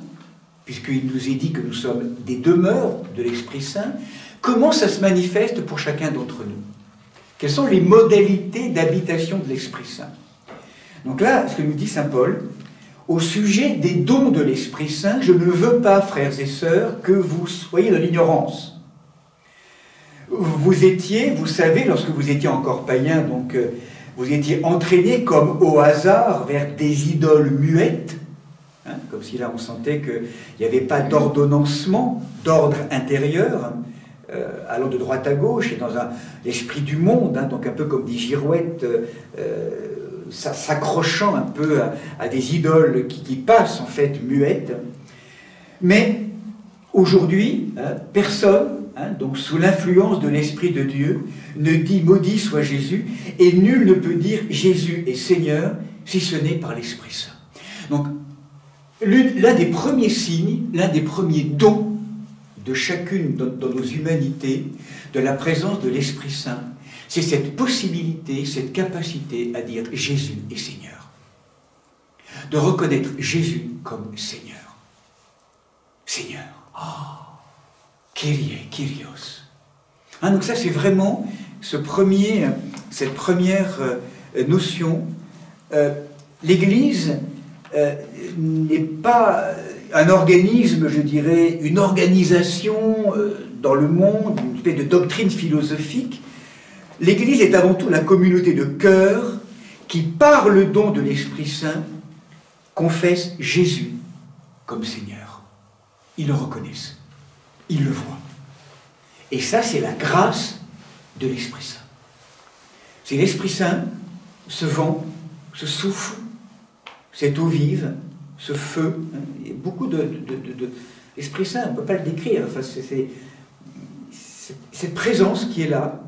puisqu'il nous est dit que nous sommes des demeures de l'Esprit Saint, comment ça se manifeste pour chacun d'entre nous? Quelles sont les modalités d'habitation de l'Esprit Saint? Donc là, ce que nous dit Saint Paul, au sujet des dons de l'Esprit Saint, je ne veux pas, frères et sœurs, que vous soyez dans l'ignorance. Vous savez, lorsque vous étiez encore païen, donc vous étiez entraînés comme au hasard vers des idoles muettes, comme si là on sentait qu'il n'y avait pas d'ordonnancement, d'ordre intérieur, allant de droite à gauche et dans l'esprit du monde, donc un peu comme des girouettes, s'accrochant un peu à des idoles qui passent en fait muettes. Mais aujourd'hui, personne, donc sous l'influence de l'Esprit de Dieu, ne dit « maudit soit Jésus » et nul ne peut dire « Jésus est Seigneur » si ce n'est par l'Esprit Saint. Donc, l'un des premiers signes, l'un des premiers dons de chacune dans nos humanités, de la présence de l'Esprit Saint, c'est cette possibilité, cette capacité à dire « Jésus est Seigneur ». de reconnaître Jésus comme Seigneur. Seigneur. Kyrie, Kyrios. Donc ça, c'est vraiment cette première notion. L'Église n'est pas un organisme, je dirais, une organisation dans le monde, une espèce de doctrine philosophique. L'Église est avant tout la communauté de cœur qui, par le don de l'Esprit Saint, confesse Jésus comme Seigneur. Ils le reconnaissent, ils le voient. Et ça, c'est la grâce de l'Esprit Saint. C'est l'Esprit Saint, ce vent, ce souffle, cette eau vive, ce feu. Il y a beaucoup l'Esprit Saint, on ne peut pas le décrire. Enfin, c'est cette présence qui est là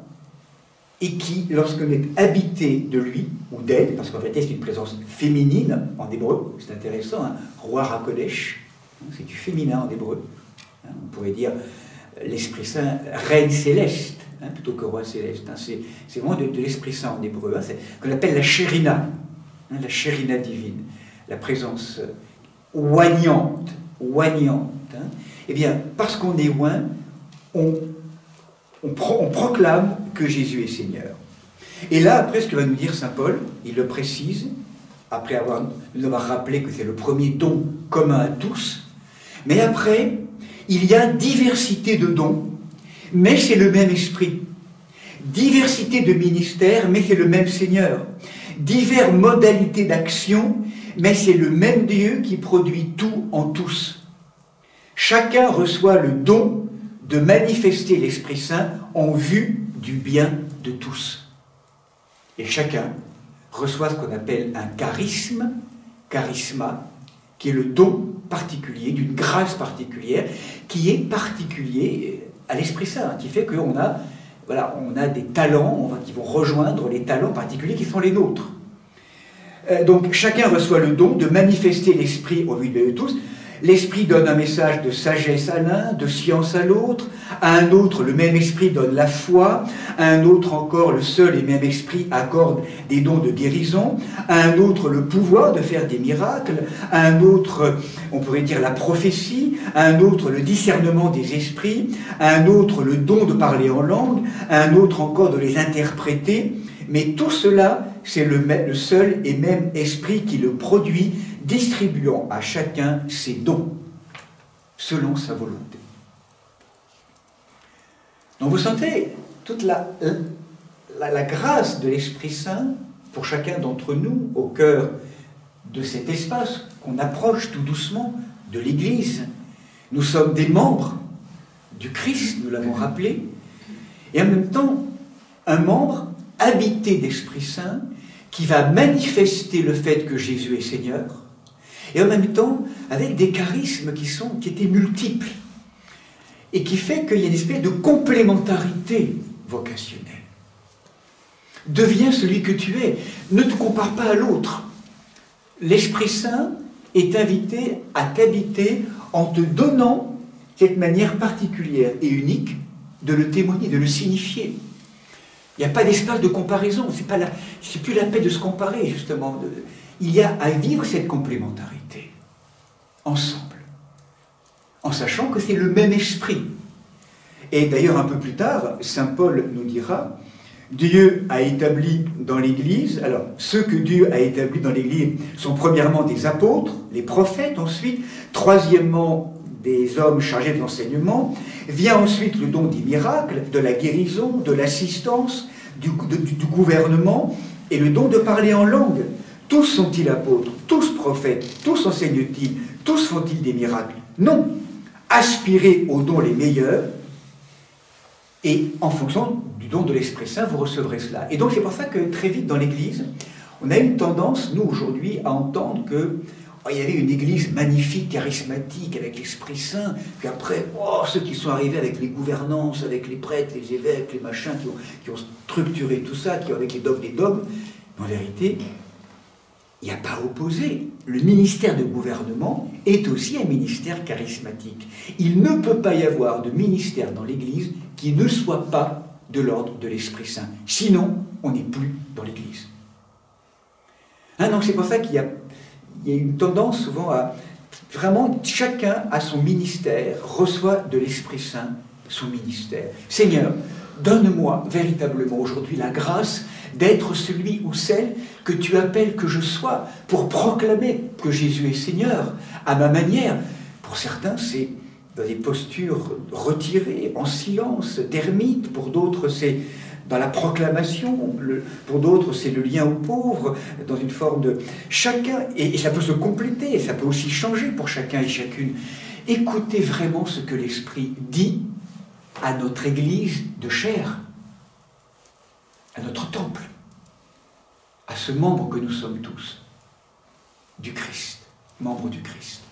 et qui, lorsqu'on est habité de lui ou d'elle, parce qu'en fait c'est une présence féminine en hébreu, c'est intéressant, hein, Roi HaKodesh, c'est du féminin en hébreu. On pourrait dire l'Esprit Saint, reine céleste, plutôt que roi céleste. C'est vraiment de l'Esprit Saint en hébreu. C'est ce qu'on appelle la Shérina, la Shérina divine, la présence oignante. Eh bien, parce qu'on est oint, on proclame que Jésus est Seigneur. Et là, après, ce que va nous dire saint Paul, il le précise, après nous avoir rappelé que c'est le premier don commun à tous, mais après, il y a diversité de dons, mais c'est le même esprit. Diversité de ministères, mais c'est le même Seigneur. Diverses modalités d'action, mais c'est le même Dieu qui produit tout en tous. Chacun reçoit le don de manifester l'Esprit Saint en vue du bien de tous. Et chacun reçoit ce qu'on appelle un charisme, charisma, qui est le don particulier, d'une grâce particulière, qui est particulier à l'Esprit Saint, qui fait qu'on a, on a des talents qui vont rejoindre les talents particuliers qui sont les nôtres. Donc chacun reçoit le don de manifester l'Esprit au vu de tous. L'Esprit donne un message de sagesse à l'un, de science à l'autre. À un autre, le même Esprit donne la foi. À un autre encore, le seul et même Esprit accorde des dons de guérison. À un autre, le pouvoir de faire des miracles. À un autre, on pourrait dire la prophétie. À un autre, le discernement des esprits. À un autre, le don de parler en langue. À un autre encore, de les interpréter. Mais tout cela, c'est le seul et même Esprit qui le produit, distribuant à chacun ses dons, selon sa volonté. Donc vous sentez toute la grâce de l'Esprit Saint pour chacun d'entre nous, au cœur de cet espace qu'on approche tout doucement de l'Église. Nous sommes des membres du Christ, nous l'avons rappelé, et en même temps, un membre habité d'Esprit Saint qui va manifester le fait que Jésus est Seigneur, et en même temps avec des charismes qui étaient multiples, et qui fait qu'il y a une espèce de complémentarité vocationnelle. Deviens celui que tu es, ne te compare pas à l'autre. L'Esprit Saint est invité à t'habiter en te donnant cette manière particulière et unique de le témoigner, de le signifier. Il n'y a pas d'espace de comparaison, c'est plus la peine de se comparer, justement. Il y a à vivre cette complémentarité, ensemble, en sachant que c'est le même esprit. Et d'ailleurs, un peu plus tard, saint Paul nous dira, Dieu a établi dans l'Église, alors ceux que Dieu a établis dans l'Église sont premièrement des apôtres, les prophètes ensuite, troisièmement des hommes chargés de l'enseignement, vient ensuite le don des miracles, de la guérison, de l'assistance, du gouvernement, et le don de parler en langue. Tous sont-ils apôtres, tous prophètes, tous enseignent-ils, tous font-ils des miracles? Non. Aspirez aux dons les meilleurs, et en fonction du don de l'Esprit Saint, vous recevrez cela. Et donc c'est pour ça que très vite dans l'Église, on a une tendance, nous aujourd'hui, à entendre que il y avait une église magnifique, charismatique, avec l'Esprit Saint, puis après, ceux qui sont arrivés avec les gouvernances, avec les prêtres, les évêques, les machins, qui ont structuré tout ça, qui ont avec les dogmes. Mais en vérité, il n'y a pas opposé. Le ministère de gouvernement est aussi un ministère charismatique. Il ne peut pas y avoir de ministère dans l'Église qui ne soit pas de l'ordre de l'Esprit Saint. Sinon, on n'est plus dans l'Église. Donc c'est pour ça qu'il y il y a une tendance souvent à... Vraiment, chacun a son ministère, reçoit de l'Esprit Saint son ministère. Seigneur, donne-moi véritablement aujourd'hui la grâce d'être celui ou celle que tu appelles que je sois pour proclamer que Jésus est Seigneur à ma manière. Pour certains, c'est dans des postures retirées, en silence, d'ermite. Pour d'autres, c'est dans la proclamation. Pour d'autres, c'est le lien aux pauvres, dans une forme de... Chacun, et ça peut se compléter, ça peut aussi changer pour chacun et chacune. Écoutez vraiment ce que l'Esprit dit à notre Église de chair, à notre temple, à ce membre que nous sommes tous, du Christ, membre du Christ.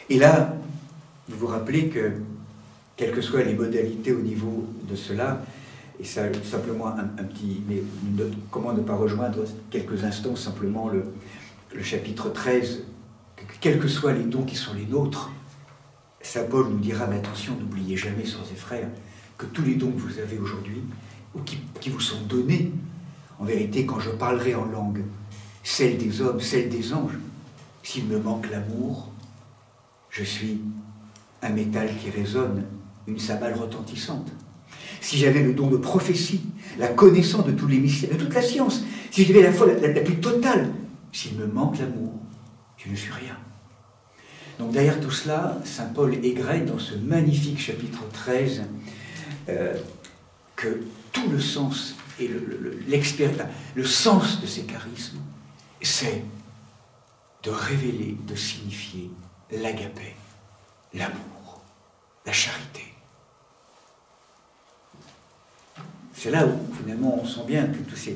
Et là, vous vous rappelez que, quelles que soient les modalités au niveau de cela, et ça, simplement un petit... Mais comment ne pas rejoindre quelques instants simplement le chapitre 13, que quels que soient les dons qui sont les nôtres, Saint Paul nous dira, mais attention, n'oubliez jamais, sœurs et frères, que tous les dons que vous avez aujourd'hui, ou qui vous sont donnés, en vérité, quand je parlerai en langue, celle des hommes, celle des anges, s'il me manque l'amour, je suis un métal qui résonne, une cymbale retentissante. Si j'avais le don de prophétie, la connaissance de tous les mystères, de toute la science, si j'avais la foi la plus totale, s'il me manque l'amour, je ne suis rien. Donc derrière tout cela, saint Paul égrène dans ce magnifique chapitre 13 que tout le sens et le sens de ces charismes, c'est de révéler, de signifier l'agapé, l'amour, la charité. C'est là où finalement on sent bien que tous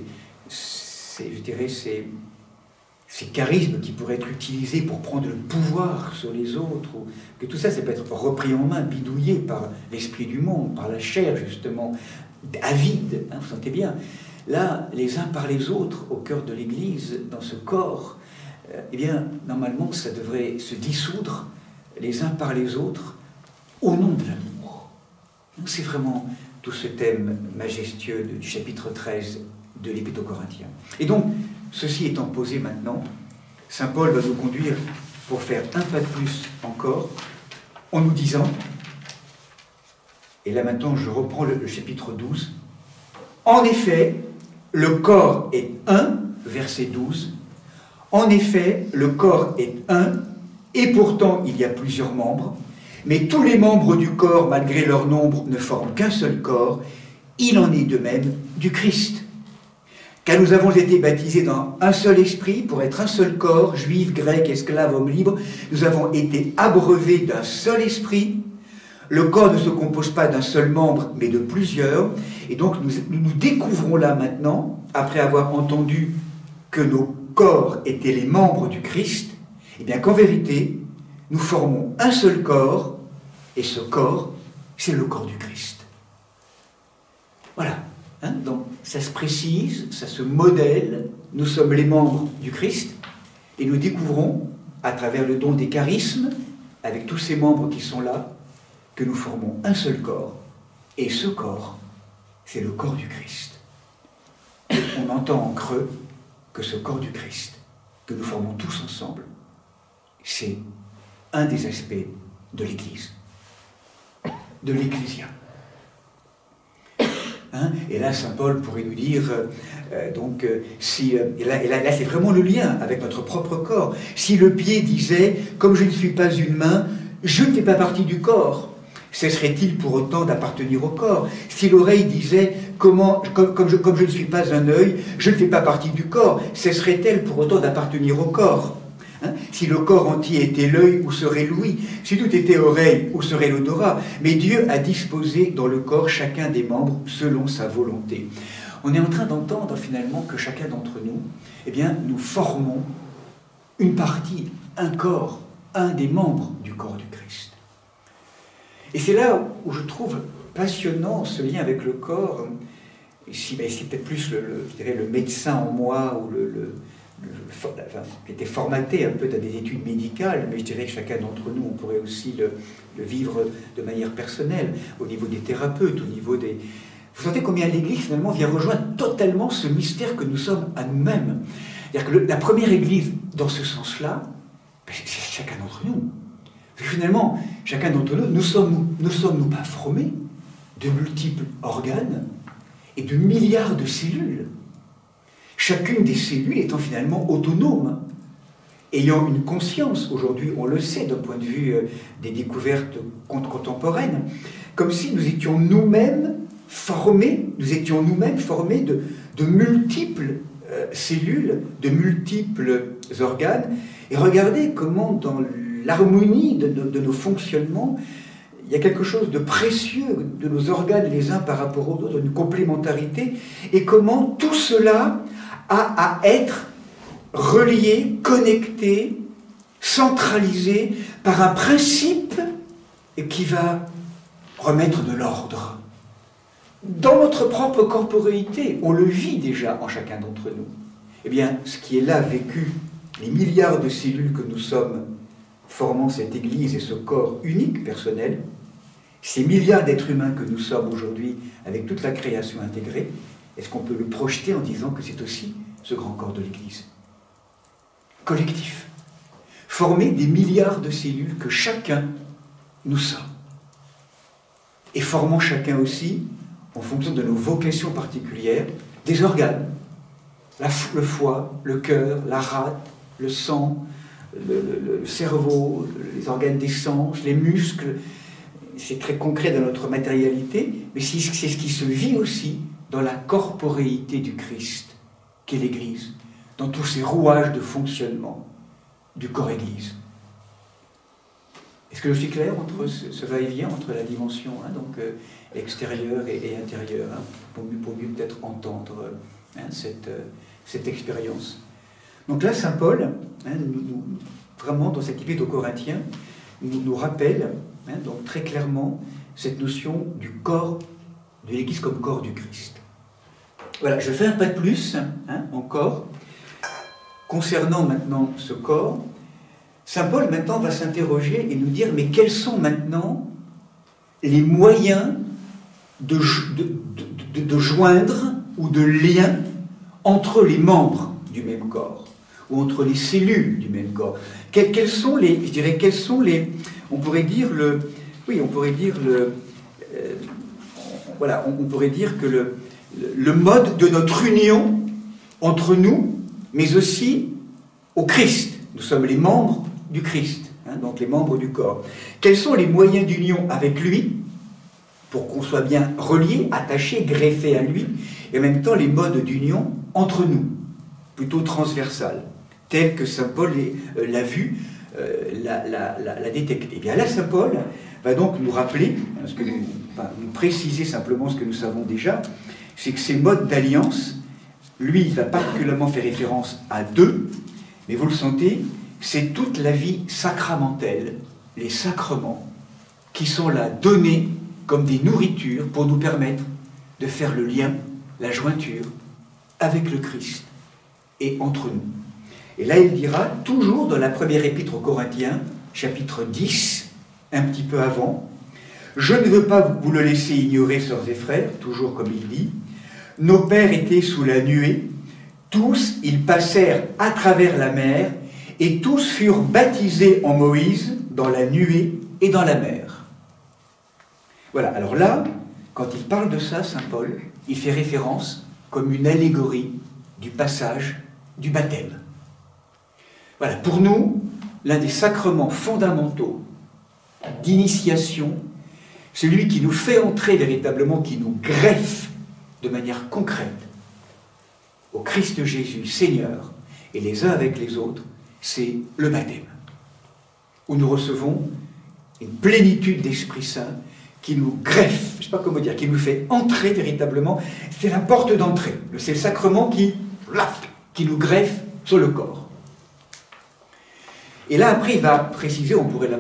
ces charismes qui pourraient être utilisés pour prendre le pouvoir sur les autres, ou que tout ça, ça peut être repris en main, bidouillé par l'esprit du monde, par la chair justement, avide, hein, vous sentez bien. Là, les uns par les autres, au cœur de l'Église, dans ce corps, eh bien, normalement, ça devrait se dissoudre les uns par les autres, au nom de l'amour. C'est vraiment tout ce thème majestueux du chapitre 13 de l'Épître aux Corinthiens. Et donc, ceci étant posé maintenant, saint Paul va nous conduire pour faire un pas de plus encore, en nous disant, et là maintenant je reprends le chapitre 12, en effet, le corps est un, verset 12, en effet, le corps est un, et pourtant il y a plusieurs membres, mais tous les membres du corps, malgré leur nombre, ne forment qu'un seul corps. Il en est de même du Christ. Car nous avons été baptisés dans un seul esprit, pour être un seul corps, juifs, grecs, esclaves, hommes libres. Nous avons été abreuvés d'un seul esprit. Le corps ne se compose pas d'un seul membre, mais de plusieurs. Et donc nous découvrons là maintenant, après avoir entendu que nos corps étaient les membres du Christ, eh bien qu'en vérité, nous formons un seul corps, et ce corps, c'est le corps du Christ. Voilà. Hein, donc ça se précise, ça se modèle, nous sommes les membres du Christ, et nous découvrons, à travers le don des charismes, avec tous ces membres qui sont là, que nous formons un seul corps, et ce corps, c'est le corps du Christ. On entend en creux que ce corps du Christ, que nous formons tous ensemble, c'est un des aspects de l'Église, de l'Ecclésia. Hein, et là, saint Paul pourrait nous dire, et là c'est vraiment le lien avec notre propre corps. Si le pied disait, comme je ne suis pas une main, je ne fais pas partie du corps, cesserait-il pour autant d'appartenir au corps? Si l'oreille disait, comme je ne suis pas un œil, je ne fais pas partie du corps, cesserait-elle pour autant d'appartenir au corps? Hein? Si le corps entier était l'œil, où serait l'ouïe? Si tout était oreille, où serait l'odorat? Mais Dieu a disposé dans le corps chacun des membres selon sa volonté. On est en train d'entendre finalement que chacun d'entre nous, eh bien, nous formons une partie, un corps, un des membres du corps du Christ. Et c'est là où je trouve passionnant ce lien avec le corps. C'est peut-être plus je dirais, le médecin en moi, ou qui était formaté un peu dans des études médicales, mais je dirais que chacun d'entre nous, on pourrait aussi le vivre de manière personnelle, au niveau des thérapeutes, au niveau des... Vous sentez combien l'Église, finalement, vient rejoindre totalement ce mystère que nous sommes à nous-mêmes. C'est-à-dire que la première Église, dans ce sens-là, ben, c'est chacun d'entre nous. Finalement, chacun d'entre nous, ne sommes-nous pas formés de multiples organes et de milliards de cellules, chacune des cellules étant finalement autonome, ayant une conscience. Aujourd'hui, on le sait d'un point de vue des découvertes contemporaines, comme si nous étions nous-mêmes formés de multiples cellules, de multiples organes. Et regardez comment dans l'harmonie de nos fonctionnements, il y a quelque chose de précieux de nos organes les uns par rapport aux autres, une complémentarité, et comment tout cela a à être relié, connecté, centralisé par un principe qui va remettre de l'ordre. Dans notre propre corporéité, on le vit déjà en chacun d'entre nous. Eh bien, ce qui est là vécu, les milliards de cellules que nous sommes, formant cette Église et ce corps unique, personnel, ces milliards d'êtres humains que nous sommes aujourd'hui, avec toute la création intégrée, est-ce qu'on peut le projeter en disant que c'est aussi ce grand corps de l'Église? Collectif, formé des milliards de cellules que chacun nous sommes, et formant chacun aussi, en fonction de nos vocations particulières, des organes, le foie, le cœur, la rate, le sang, le cerveau, les organes des sens, les muscles. C'est très concret dans notre matérialité, mais c'est ce qui se vit aussi dans la corporéité du Christ, qu'est l'Église, dans tous ces rouages de fonctionnement du corps Église. Est-ce que je suis clair entre ce va-et-vient, entre la dimension extérieure et intérieure, pour mieux peut-être entendre cette expérience? Donc là, saint Paul, vraiment dans cette épître aux Corinthiens, nous rappelle donc très clairement cette notion du corps de l'Église comme corps du Christ. Voilà, je fais un pas de plus, encore, concernant maintenant ce corps. Saint Paul maintenant va s'interroger et nous dire, mais quels sont maintenant les moyens de joindre ou de lien entre les membres du même corps, ou entre les cellules du même corps. Quels sont les, on pourrait dire que le mode de notre union entre nous, mais aussi au Christ. Nous sommes les membres du Christ, donc les membres du corps. Quels sont les moyens d'union avec lui, pour qu'on soit bien reliés, attachés, greffés à lui, et en même temps les modes d'union entre nous, plutôt transversales, tels que saint Paul l'a vu, l'a détecté. Et bien là, saint Paul va donc nous rappeler, nous préciser simplement ce que nous savons déjà, c'est que ces modes d'alliance, lui, il va particulièrement faire référence à deux, mais vous le sentez, c'est toute la vie sacramentelle, les sacrements, qui sont là donnés comme des nourritures pour nous permettre de faire le lien, la jointure avec le Christ et entre nous. Et là, il dira, toujours dans la première épître aux Corinthiens, chapitre 10, un petit peu avant, « Je ne veux pas vous le laisser ignorer, sœurs et frères, toujours comme il dit, nos pères étaient sous la nuée, tous ils passèrent à travers la mer, et tous furent baptisés en Moïse dans la nuée et dans la mer. » Voilà, alors là, quand il parle de ça, saint Paul, il fait référence comme une allégorie du passage du baptême. Voilà, pour nous, l'un des sacrements fondamentaux d'initiation, celui qui nous fait entrer véritablement, qui nous greffe de manière concrète au Christ Jésus, Seigneur, et les uns avec les autres, c'est le baptême, où nous recevons une plénitude d'Esprit Saint qui nous greffe, je ne sais pas comment dire, qui nous fait entrer véritablement, c'est la porte d'entrée, c'est le sacrement qui nous greffe sur le corps. Et là, après, il va préciser, on pourrait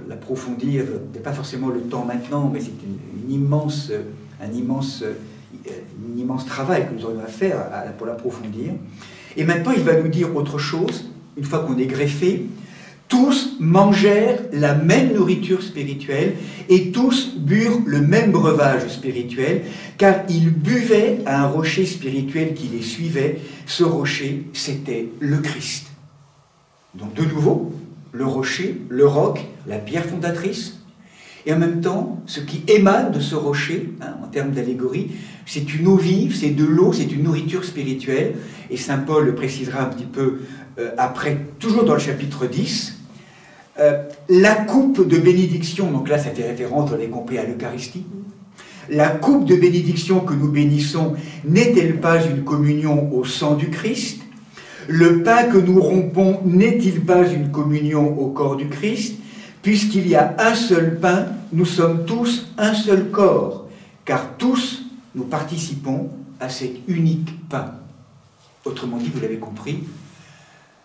l'approfondir, pas forcément le temps maintenant, mais c'est un immense travail que nous aurions à faire pour l'approfondir. Et maintenant, il va nous dire autre chose, une fois qu'on est greffé, Tous mangèrent la même nourriture spirituelle et tous burent le même breuvage spirituel, car ils buvaient à un rocher spirituel qui les suivait. Ce rocher, c'était le Christ. Donc de nouveau, le rocher, le roc, la pierre fondatrice, et en même temps, ce qui émane de ce rocher, en termes d'allégorie, c'est une eau vive, c'est de l'eau, c'est une nourriture spirituelle, et saint Paul le précisera un petit peu après, toujours dans le chapitre 10, la coupe de bénédiction, donc là ça fait référence, on l'a compris, à l'Eucharistie. La coupe de bénédiction que nous bénissons n'est-elle pas une communion au sang du Christ? Le pain que nous rompons n'est-il pas une communion au corps du Christ? Puisqu'il y a un seul pain, nous sommes tous un seul corps, car tous nous participons à cet unique pain. Autrement dit, vous l'avez compris,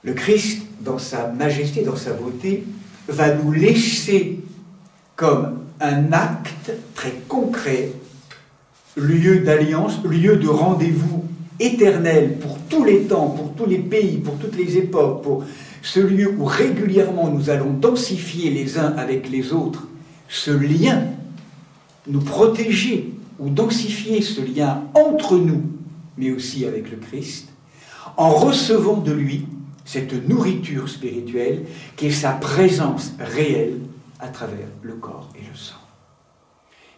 le Christ, dans sa majesté, dans sa beauté, va nous laisser comme un acte très concret, lieu d'alliance, lieu de rendez-vous éternel pour tous les temps, pour tous les pays, pour toutes les époques, pour ce lieu où régulièrement nous allons densifier les uns avec les autres ce lien, nous protéger ou densifier ce lien entre nous, mais aussi avec le Christ, en recevant de lui cette nourriture spirituelle qui est sa présence réelle à travers le corps et le sang.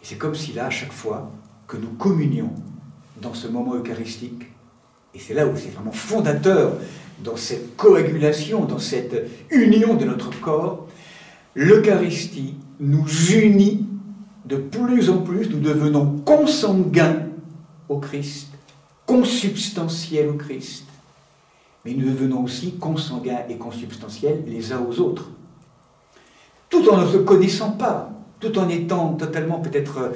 Et c'est comme si là, à chaque fois que nous communions dans ce moment eucharistique, et c'est là où c'est vraiment fondateur dans cette coagulation, dans cette union de notre corps, l'Eucharistie nous unit de plus en plus, nous devenons consanguins au Christ, consubstantiels au Christ, mais nous devenons aussi consanguins et consubstantiels les uns aux autres, tout en ne se connaissant pas, tout en étant totalement peut-être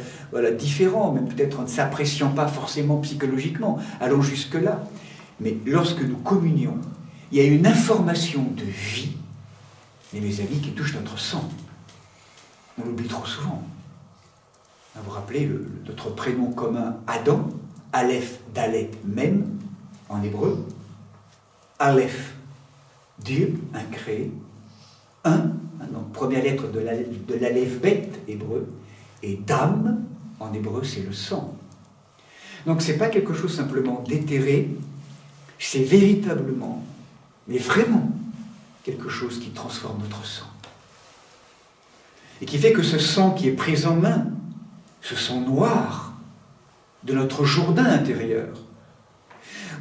différents, même peut-être en ne s'appréciant pas forcément psychologiquement, allons jusque-là. Mais lorsque nous communions, il y a une information de vie, mais mes amis, qui touche notre sang. On l'oublie trop souvent. Vous vous rappelez notre prénom commun Adam, Aleph, Dalet, Mem, en hébreu. Aleph, Dieu, incréé. Donc première lettre de l'Aleph-Bet hébreu. Et Dam, en hébreu, c'est le sang. Donc ce n'est pas quelque chose simplement d'éthéré, c'est véritablement, mais vraiment, quelque chose qui transforme notre sang. Et qui fait que ce sang qui est pris en main, ce sang noir de notre Jourdain intérieur,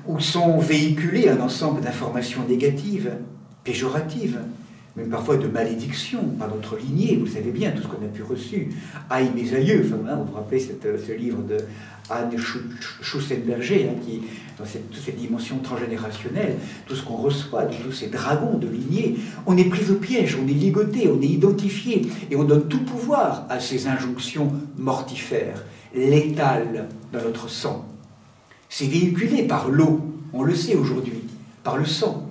où sont véhiculées un ensemble d'informations négatives, péjoratives, même parfois de malédictions par notre lignée, vous savez bien, tout ce qu'on a pu reçu. Aïe mes aïeux, vous vous rappelez ce livre de Anne Schussenberger, qui, dans toute cette dimension transgénérationnelle, tout ce qu'on reçoit de tous ces dragons de lignée, on est pris au piège, on est ligoté, on est identifié, et on donne tout pouvoir à ces injonctions mortifères, létales dans notre sang. C'est véhiculé par l'eau, on le sait aujourd'hui, par le sang.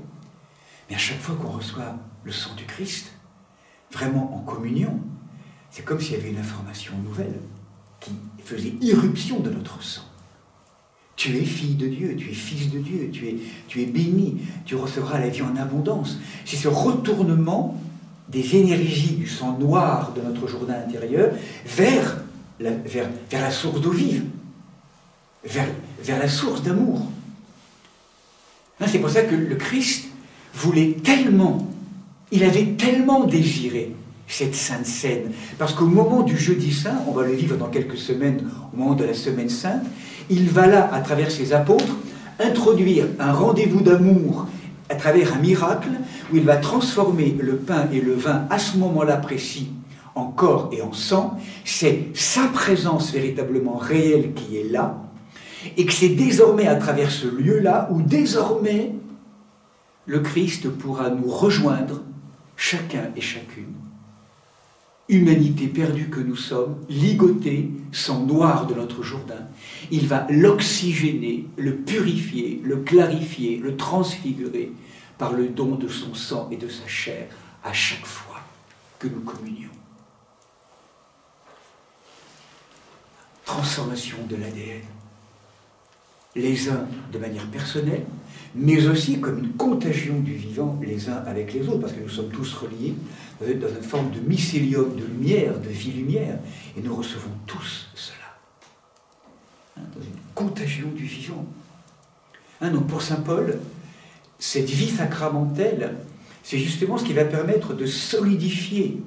Mais à chaque fois qu'on reçoit le sang du Christ, vraiment en communion, c'est comme s'il y avait une information nouvelle qui faisait irruption de notre sang. Tu es fille de Dieu, tu es fils de Dieu, tu es béni, tu recevras la vie en abondance. C'est ce retournement des énergies du sang noir de notre Jourdain intérieur vers la source d'eau vive, vers la source d'amour. C'est pour ça que le Christ voulait tellement, il avait tellement désiré cette sainte scène, parce qu'au moment du jeudi saint, on va le vivre dans quelques semaines, au moment de la semaine sainte, il va là, à travers ses apôtres, introduire un rendez-vous d'amour à travers un miracle, où il va transformer le pain et le vin à ce moment-là précis en corps et en sang. C'est sa présence véritablement réelle qui est là, et que c'est désormais à travers ce lieu-là où désormais le Christ pourra nous rejoindre, chacun et chacune. Humanité perdue que nous sommes, ligotée, sang noir de notre Jourdain. Il va l'oxygéner, le purifier, le clarifier, le transfigurer par le don de son sang et de sa chair à chaque fois que nous communions. Transformation de l'ADN. les uns de manière personnelle, mais aussi comme une contagion du vivant les uns avec les autres, parce que nous sommes tous reliés dans une forme de mycélium, de lumière, de vie-lumière, et nous recevons tous cela, dans une contagion du vivant. Donc pour saint Paul, cette vie sacramentelle, c'est justement ce qui va permettre de solidifier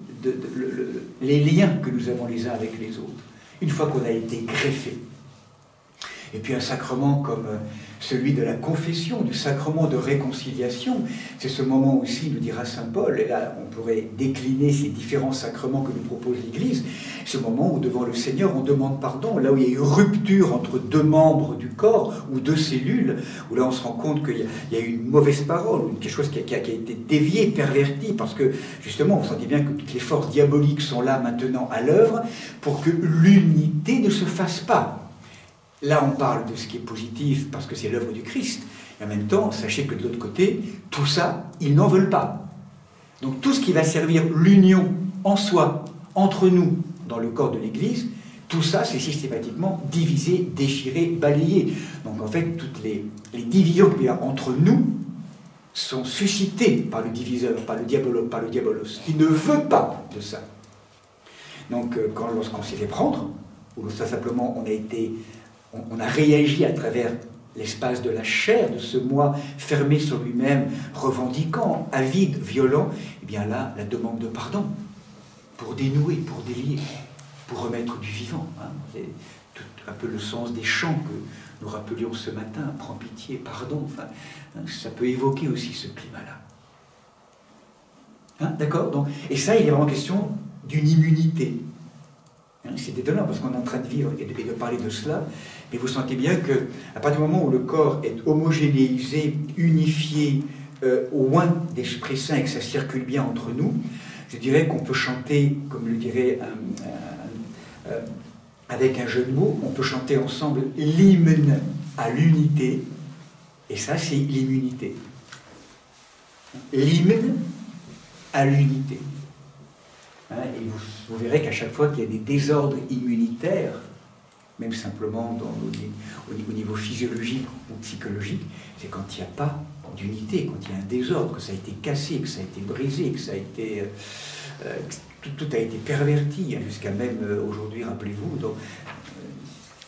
les liens que nous avons les uns avec les autres, une fois qu'on a été greffés. Et puis un sacrement comme celui de la confession, du sacrement de réconciliation, c'est ce moment aussi, nous dira saint Paul, et là on pourrait décliner ces différents sacrements que nous propose l'Église, ce moment où devant le Seigneur on demande pardon, là où il y a eu rupture entre deux membres du corps ou deux cellules, où là on se rend compte qu'il y a eu une mauvaise parole, quelque chose qui a été dévié, perverti, parce que justement vous sentez bien que toutes les forces diaboliques sont là maintenant à l'œuvre pour que l'unité ne se fasse pas. Là, on parle de ce qui est positif parce que c'est l'œuvre du Christ. Et en même temps, sachez que de l'autre côté, tout ça, ils n'en veulent pas. Donc tout ce qui va servir l'union en soi, entre nous, dans le corps de l'Église, tout ça, c'est systématiquement divisé, déchiré, balayé. Donc en fait, toutes les divisions qu'il y a entre nous sont suscitées par le diviseur, par le diabolos. Il ne veut pas de ça. Donc lorsqu'on s'est fait prendre, ou ça simplement on a réagi à travers l'espace de la chair, de ce moi fermé sur lui-même, revendiquant, avide, violent, et bien là, la demande de pardon, pour dénouer, pour délier, pour remettre du vivant. C'est un peu le sens des chants que nous rappelions ce matin, prends pitié, pardon, ça peut évoquer aussi ce climat-là. D'accord ? Et ça, il est vraiment question d'une immunité. C'est étonnant parce qu'on est en train de vivre et de parler de cela, mais vous sentez bien qu'à partir du moment où le corps est homogénéisé, unifié, loin d'Esprit Saint et que ça circule bien entre nous, je dirais qu'on peut chanter, comme le dirait avec un jeu de mots, on peut chanter ensemble l'hymne à l'unité, et ça c'est l'immunité. L'hymne à l'unité. Et vous verrez qu'à chaque fois qu'il y a des désordres immunitaires, même simplement au niveau physiologique ou psychologique, c'est quand il n'y a pas d'unité, quand il y a un désordre, que ça a été cassé, que ça a été brisé, que ça a été... tout a été perverti, jusqu'à même aujourd'hui, rappelez-vous,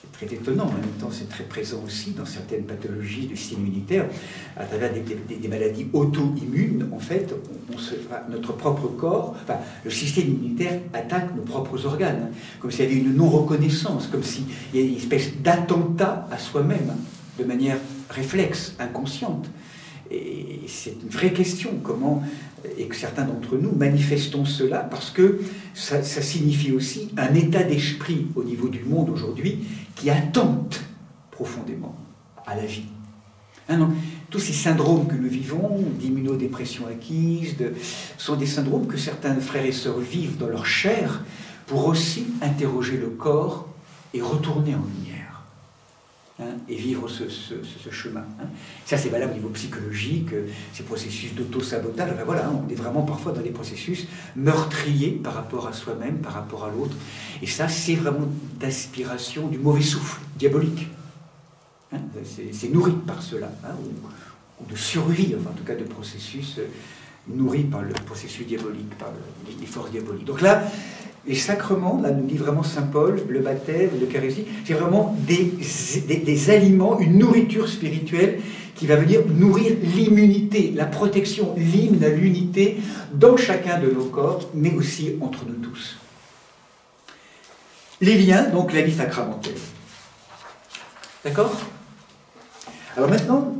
c'est très étonnant, en même temps c'est très présent aussi dans certaines pathologies du système immunitaire, à travers des maladies auto-immunes, en fait, notre propre corps, le système immunitaire attaque nos propres organes, comme s'il y avait une non-reconnaissance, comme s'il y avait une espèce d'attentat à soi-même, de manière réflexe, inconsciente. Et c'est une vraie question, comment, et que certains d'entre nous manifestons cela, parce que ça signifie aussi un état d'esprit au niveau du monde aujourd'hui qui attente profondément à la vie. Donc, tous ces syndromes que nous vivons, d'immunodépression acquise, sont des syndromes que certains frères et sœurs vivent dans leur chair pour aussi interroger le corps et retourner en lumière. Et vivre ce chemin. Ça, c'est valable au niveau psychologique, ces processus d'auto-sabotage. Voilà, on est vraiment parfois dans des processus meurtriers par rapport à soi-même, par rapport à l'autre. Et ça, c'est vraiment d'aspiration du mauvais souffle diabolique. C'est nourri par cela, ou de survie, enfin, en tout cas de processus nourris par le processus diabolique, par les forces diaboliques. Donc là, les sacrements, là nous dit vraiment saint Paul, le baptême, l'Eucharistie, c'est vraiment des aliments, une nourriture spirituelle qui va venir nourrir l'immunité, la protection, l'hymne à l'unité dans chacun de nos corps, mais aussi entre nous tous. Les liens, donc la vie sacramentelle. D'accord ? Alors maintenant,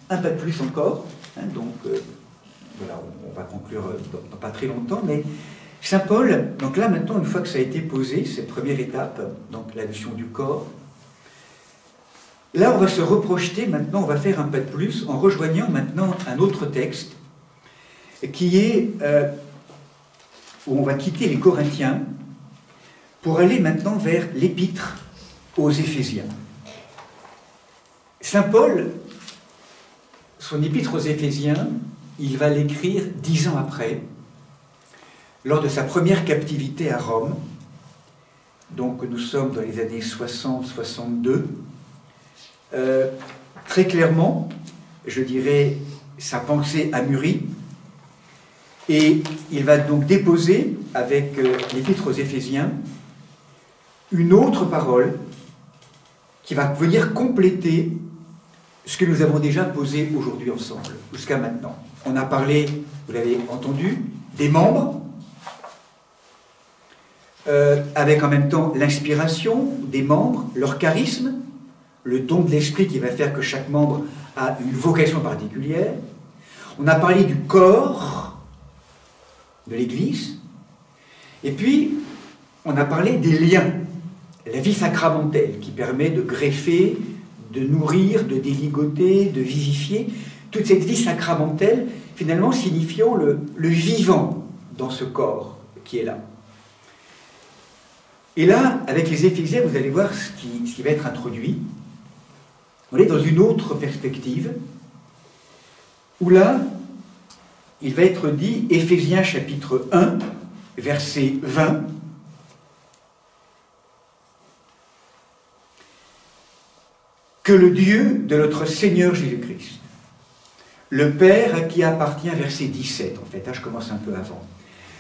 un peu plus encore, voilà, on va conclure dans pas très longtemps, mais saint Paul, donc là maintenant, une fois que ça a été posé, cette première étape, donc la notion du corps, là on va se reprojeter maintenant, on va faire un pas de plus en rejoignant maintenant un autre texte qui est où on va quitter les Corinthiens pour aller maintenant vers l'épître aux Éphésiens. Saint Paul, son épître aux Éphésiens, il va l'écrire 10 ans après, lors de sa première captivité à Rome. Donc nous sommes dans les années 60-62. très clairement, je dirais, sa pensée a mûri, et il va donc déposer, avec l'Épître aux Éphésiens, une autre parole qui va venir compléter ce que nous avons déjà posé aujourd'hui ensemble, jusqu'à maintenant. On a parlé, vous l'avez entendu, des membres, avec en même temps l'inspiration des membres, leur charisme, le don de l'esprit qui va faire que chaque membre a une vocation particulière. On a parlé du corps de l'Église, et puis on a parlé des liens, la vie sacramentelle qui permet de greffer, de nourrir, de déligoter, de vivifier, toute cette vie sacramentelle finalement signifiant le vivant dans ce corps qui est là. Et là, avec les Éphésiens, vous allez voir ce qui va être introduit. On est dans une autre perspective, où là, il va être dit, Éphésiens chapitre 1, verset 20, que le Dieu de notre Seigneur Jésus-Christ, le Père à qui appartient, verset 17, en fait, là je commence un peu avant,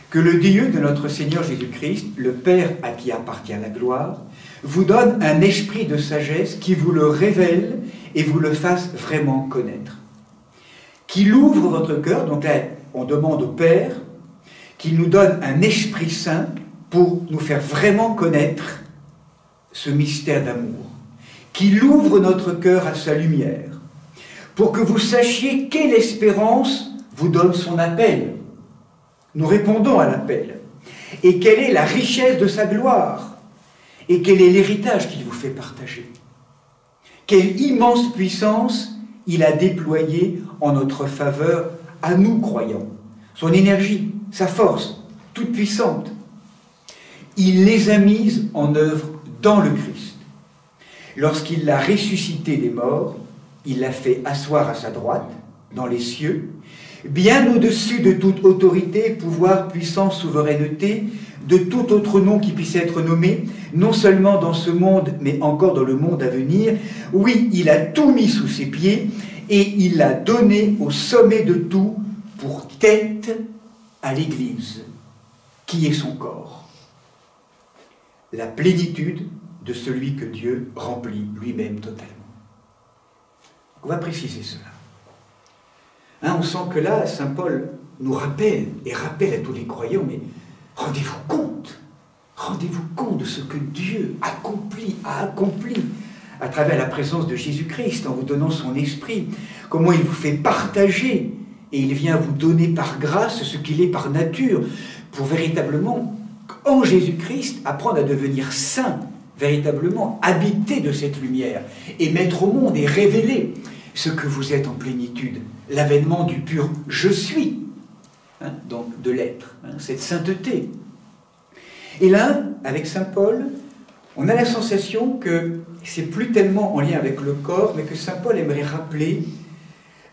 que le Dieu de notre Seigneur Jésus-Christ, le Père à qui appartient la gloire, vous donne un esprit de sagesse qui vous le révèle et vous le fasse vraiment connaître. Qu'il ouvre votre cœur, donc là on demande au Père, qu'il nous donne un Esprit Saint pour nous faire vraiment connaître ce mystère d'amour. Qu'il ouvre notre cœur à sa lumière, pour que vous sachiez quelle espérance vous donne son appel. Nous répondons à l'appel. Et quelle est la richesse de sa gloire, et quel est l'héritage qu'il vous fait partager. Quelle immense puissance il a déployée en notre faveur à nous croyants. Son énergie, sa force, toute puissante. Il les a mises en œuvre dans le Christ. Lorsqu'il l'a ressuscité des morts, il l'a fait asseoir à sa droite, dans les cieux, bien au-dessus de toute autorité, pouvoir, puissance, souveraineté, de tout autre nom qui puisse être nommé, non seulement dans ce monde, mais encore dans le monde à venir. Oui, il a tout mis sous ses pieds, et il l'a donné au sommet de tout pour tête à l'Église, qui est son corps. La plénitude de celui que Dieu remplit lui-même totalement. On va préciser cela. On sent que là, saint Paul nous rappelle, et rappelle à tous les croyants, mais rendez-vous compte de ce que Dieu a accompli à travers la présence de Jésus-Christ, en vous donnant son esprit, comment il vous fait partager, et il vient vous donner par grâce ce qu'il est par nature, pour véritablement, en Jésus-Christ, apprendre à devenir saint, véritablement habiter de cette lumière, et mettre au monde et révéler ce que vous êtes en plénitude, l'avènement du pur « je suis », donc de l'être, cette sainteté. Et là, avec saint Paul, on a la sensation que c'est plus tellement en lien avec le corps, mais que saint Paul aimerait rappeler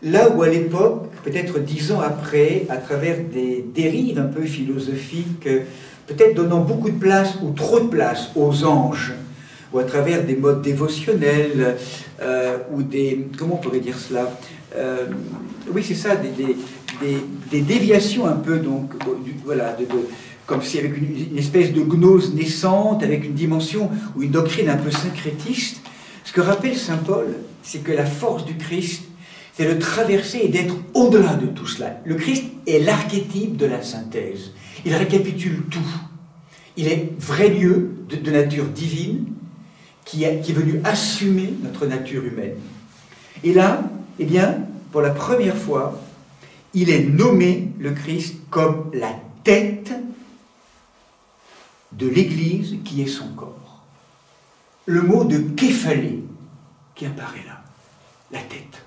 là où à l'époque, peut-être 10 ans après, à travers des dérives un peu philosophiques, peut-être donnant beaucoup de place ou trop de place aux anges, ou à travers des modes dévotionnels, ou des... comment on pourrait dire cela oui, c'est ça, des déviations un peu, donc, voilà, comme si avec une espèce de gnose naissante, avec une dimension ou une doctrine un peu syncrétiste. Ce que rappelle saint Paul, c'est que la force du Christ, c'est de traverser et d'être au-delà de tout cela. Le Christ est l'archétype de la synthèse. Il récapitule tout. Il est vrai Dieu de nature divine qui est venu assumer notre nature humaine. Et là, eh bien, pour la première fois, il est nommé, le Christ, comme la tête de l'Église qui est son corps. Le mot de képhalé qui apparaît là, la tête.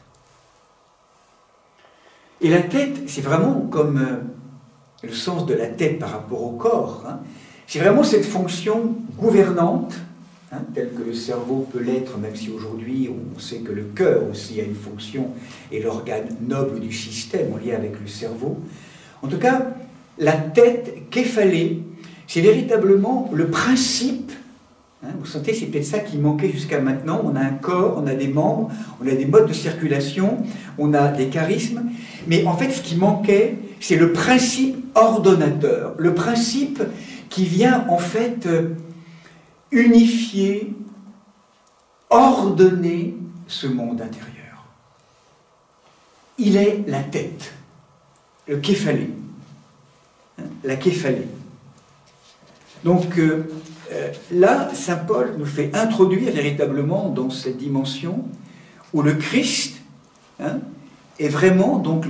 Et la tête, c'est vraiment comme le sens de la tête par rapport au corps. C'est vraiment cette fonction gouvernante, telle que le cerveau peut l'être, même si aujourd'hui on sait que le cœur aussi a une fonction et l'organe noble du système en lien avec le cerveau. En tout cas, la tête képhalée, c'est véritablement le principe Hein, vous sentez, c'est peut-être ça qui manquait jusqu'à maintenant. On a un corps, on a des membres, on a des modes de circulation, on a des charismes. Mais en fait, ce qui manquait, c'est le principe ordonnateur. Le principe qui vient en fait unifier, ordonner ce monde intérieur. Il est la tête, le képhalé. La képhalée. Donc là, saint Paul nous fait introduire véritablement dans cette dimension où le Christ est vraiment, donc,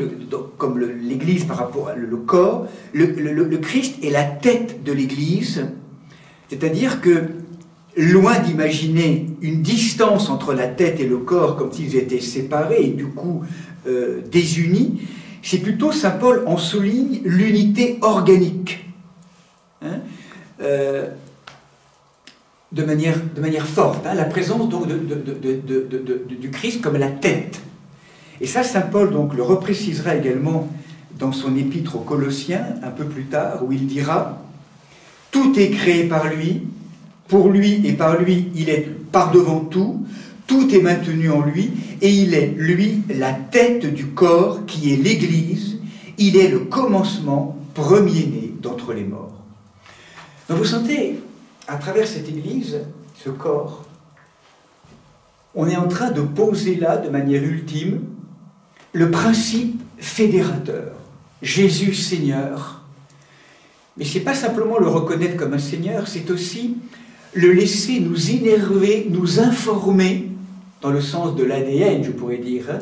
comme l'Église par rapport au corps, le Christ est la tête de l'Église, c'est-à-dire que, loin d'imaginer une distance entre la tête et le corps comme s'ils étaient séparés et du coup désunis, c'est plutôt saint Paul en souligne l'unité organique. De manière forte, la présence donc du Christ comme la tête. Et ça, saint Paul donc le reprécisera également dans son épître aux Colossiens, un peu plus tard, où il dira « Tout est créé par lui, pour lui et par lui, il est par-devant tout, tout est maintenu en lui, et il est, lui, la tête du corps qui est l'Église, il est le commencement premier-né d'entre les morts. » Donc vous sentez, à travers cette Église, ce corps, on est en train de poser là, de manière ultime, le principe fédérateur. Jésus Seigneur. Mais ce n'est pas simplement le reconnaître comme un Seigneur, c'est aussi le laisser nous innerver, nous informer, dans le sens de l'ADN, je pourrais dire,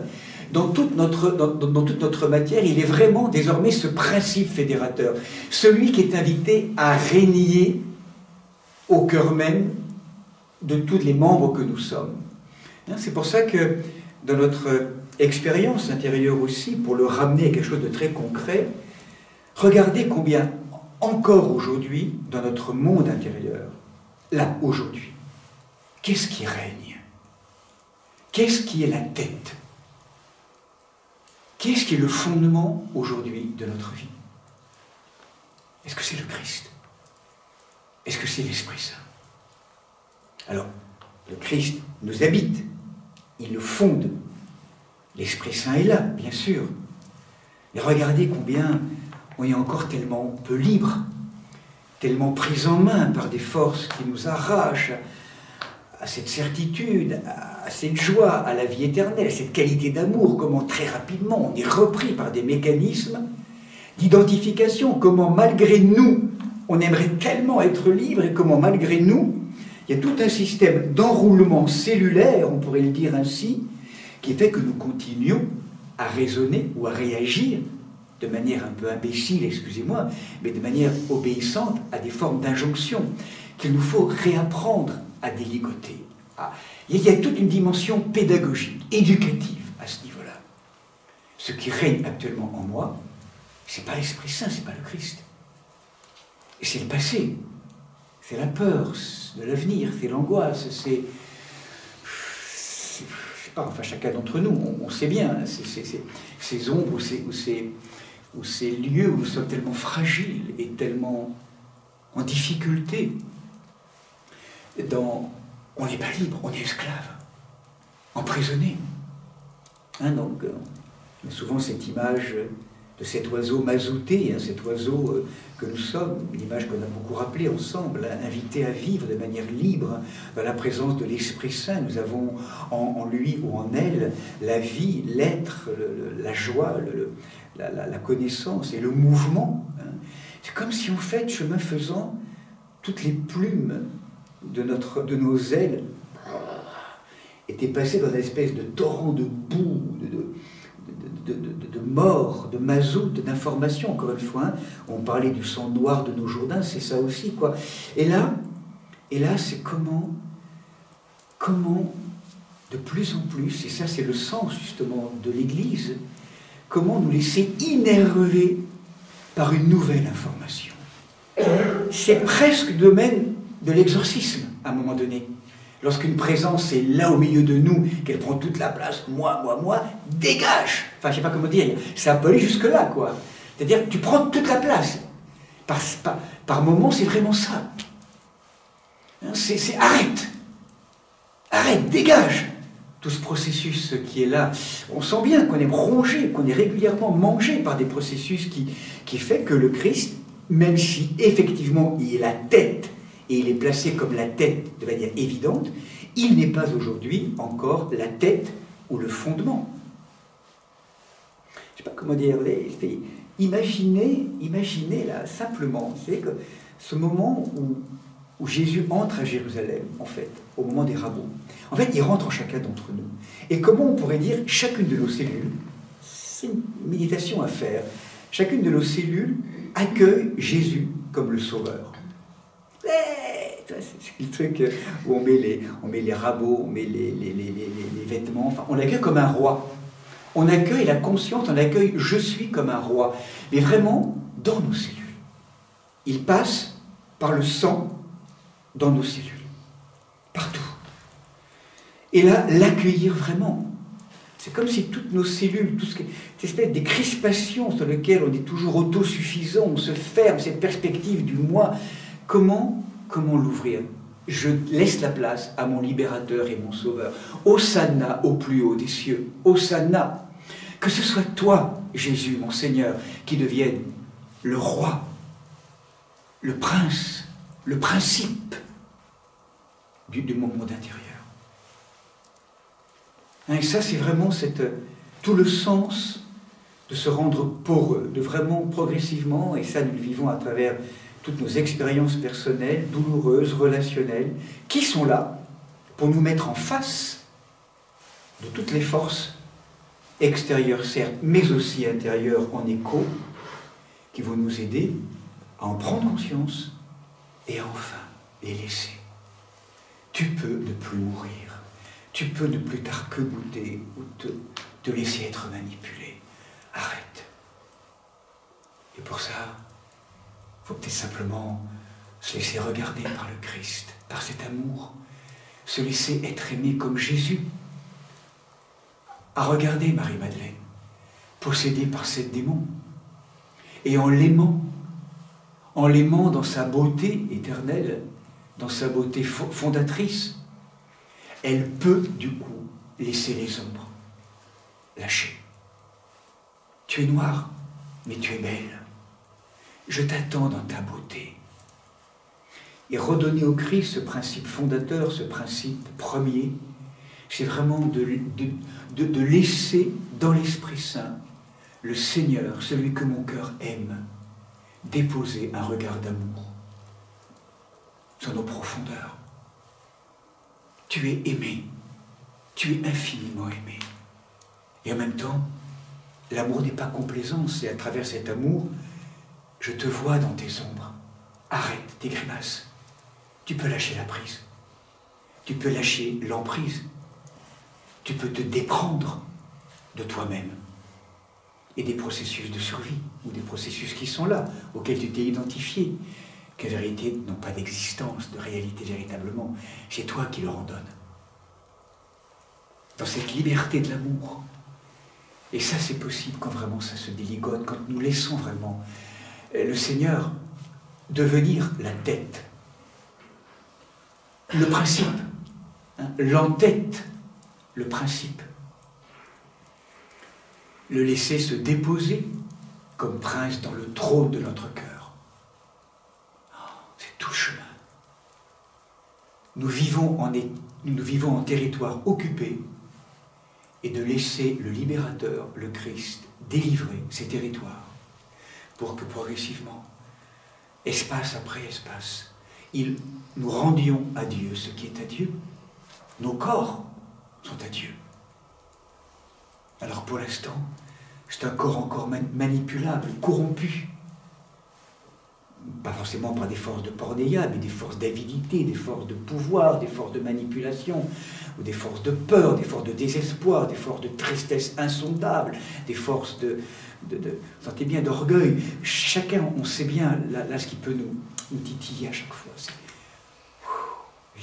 dans toute notre matière, il est vraiment désormais ce principe fédérateur, celui qui est invité à régner au cœur même de tous les membres que nous sommes. C'est pour ça que dans notre expérience intérieure aussi, pour le ramener à quelque chose de très concret, regardez combien encore aujourd'hui, dans notre monde intérieur, là, aujourd'hui, qu'est-ce qui règne? Qu'est-ce qui est la tête? Qu'est-ce qui est le fondement aujourd'hui de notre vie? Est-ce que c'est le Christ? Est-ce que c'est l'Esprit Saint? Alors, le Christ nous habite, il nous fonde. L'Esprit Saint est là, bien sûr. Mais regardez combien on est encore tellement peu libre, tellement pris en main par des forces qui nous arrachent à cette certitude, à cette joie, à la vie éternelle, à cette qualité d'amour, comment très rapidement on est repris par des mécanismes d'identification, comment malgré nous, on aimerait tellement être libre, et comment malgré nous, il y a tout un système d'enroulement cellulaire, on pourrait le dire ainsi, qui fait que nous continuons à raisonner ou à réagir de manière un peu imbécile, excusez-moi, mais de manière obéissante à des formes d'injonction qu'il nous faut réapprendre à déligoter. Il y a toute une dimension pédagogique, éducative à ce niveau-là. Ce qui règne actuellement en moi, ce n'est pas l'Esprit Saint, ce n'est pas le Christ. C'est le passé, c'est la peur de l'avenir, c'est l'angoisse, c'est... Je sais pas, enfin chacun d'entre nous, on sait bien, ces ombres ou ces lieux où nous sommes tellement fragiles et tellement en difficulté. On n'est pas libre, on est esclave, emprisonné. Donc, on a souvent cette image de cet oiseau mazouté, cet oiseau que nous sommes, une image qu'on a beaucoup rappelée ensemble, invité à vivre de manière libre dans la présence de l'Esprit Saint. Nous avons en lui ou en elle la vie, l'être, la joie, la connaissance et le mouvement. C'est comme si en fait, chemin faisant, toutes les plumes de nos ailes étaient passées dans une espèce de torrent de boue, de mort, de mazout, d'information, encore une fois. On parlait du sang noir de nos Jourdains, c'est ça aussi, quoi. Et là c'est comment, de plus en plus, et ça c'est le sens justement de l'Église, comment nous laisser innerver par une nouvelle information. C'est presque le domaine de l'exorcisme, à un moment donné. Lorsqu'une présence est là au milieu de nous, qu'elle prend toute la place, moi, dégage! Enfin, je sais pas comment dire, ça peut aller jusque-là, quoi. C'est-à-dire que tu prends toute la place. Par moment, c'est vraiment ça. Hein, arrête. Arrête, dégage tout ce processus qui est là. On sent bien qu'on est rongé, qu'on est régulièrement mangé par des processus qui fait que le Christ, même si effectivement il est la tête, et il est placé comme la tête de manière évidente, il n'est pas aujourd'hui encore la tête ou le fondement. Je ne sais pas comment dire, imaginez là, simplement, c'est que ce moment où Jésus entre à Jérusalem, en fait, au moment des rameaux. En fait, il rentre en chacun d'entre nous. Et comment on pourrait dire, chacune de nos cellules, c'est une méditation à faire, chacune de nos cellules accueille Jésus comme le Sauveur. C'est le truc où on met les rameaux, on met les vêtements, enfin, on l'accueille comme un roi. On accueille la conscience, on accueille « je suis » comme un roi. Mais vraiment, dans nos cellules. Il passe par le sang dans nos cellules. Partout. Et là, l'accueillir vraiment. C'est comme si toutes nos cellules, cette espèce de crispation sur laquelle on est toujours autosuffisant, on se ferme, cette perspective du moi, comment l'ouvrir? Je laisse la place à mon libérateur et mon sauveur. Hosanna au plus haut des cieux. Hosanna. Que ce soit toi, Jésus, mon Seigneur, qui devienne le roi, le prince, le principe de mon monde intérieur. Et ça, c'est vraiment tout le sens de se rendre poreux, de vraiment progressivement, et ça nous le vivons à travers toutes nos expériences personnelles, douloureuses, relationnelles, qui sont là pour nous mettre en face de toutes les forces extérieures, certes, mais aussi intérieures en écho, qui vont nous aider à en prendre conscience et à enfin les laisser. Tu peux ne plus mourir. Tu peux ne plus t'arc-bouter ou te laisser être manipulé. Arrête. Et pour ça, il faut peut-être simplement se laisser regarder par le Christ, par cet amour, se laisser être aimé comme Jésus. À regarder Marie-Madeleine, possédée par ces démons, et en l'aimant dans sa beauté éternelle, dans sa beauté fondatrice, elle peut du coup laisser les ombres, lâcher. Tu es noire, mais tu es belle. Je t'attends dans ta beauté. Et redonner au Christ ce principe fondateur, ce principe premier, c'est vraiment de laisser dans l'Esprit Saint le Seigneur, celui que mon cœur aime, déposer un regard d'amour sur nos profondeurs. Tu es aimé, tu es infiniment aimé. Et en même temps, l'amour n'est pas complaisance, et à travers cet amour, je te vois dans tes ombres. Arrête tes grimaces. Tu peux lâcher la prise. Tu peux lâcher l'emprise. Tu peux te déprendre de toi-même et des processus de survie, ou des processus qui sont là, auxquels tu t'es identifié, qu'en vérité n'ont pas d'existence, de réalité véritablement. C'est toi qui leur en donnes. Dans cette liberté de l'amour. Et ça, c'est possible quand vraiment ça se déligote, quand nous laissons vraiment le Seigneur devenir la tête, le principe, hein, l'entête, le principe. Le laisser se déposer comme prince dans le trône de notre cœur. C'est tout le chemin. Nous vivons en territoire occupé, et de laisser le libérateur, le Christ, délivrer ces territoires pour que progressivement, espace après espace, nous rendions à Dieu ce qui est à Dieu. Nos corps sont à Dieu. Alors pour l'instant, c'est un corps encore manipulable, corrompu. Pas forcément par des forces de pornéia, mais des forces d'avidité, des forces de pouvoir, des forces de manipulation, ou des forces de peur, des forces de désespoir, des forces de tristesse insondable, des forces sentez bien, d'orgueil. Chacun, on sait bien, là ce qui peut nous titiller à chaque fois, c'est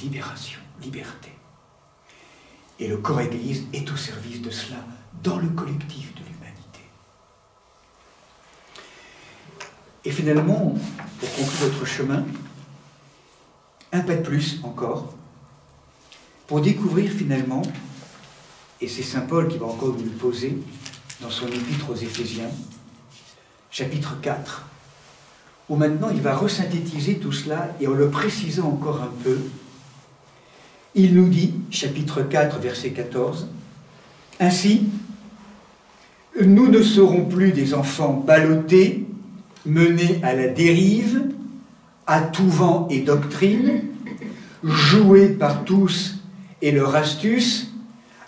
libération, liberté. Et le corps Église est au service de cela, dans le collectif de l'humanité. Et finalement, pour conclure notre chemin, un pas de plus encore, pour découvrir finalement, et c'est Saint Paul qui va encore nous le poser dans son épître aux Éphésiens, chapitre 4, où maintenant il va resynthétiser tout cela, et en le précisant encore un peu, il nous dit, chapitre 4, verset 14, « Ainsi, nous ne serons plus des enfants ballottés, menés à la dérive, à tout vent et doctrine, joués par tous et leur astuce,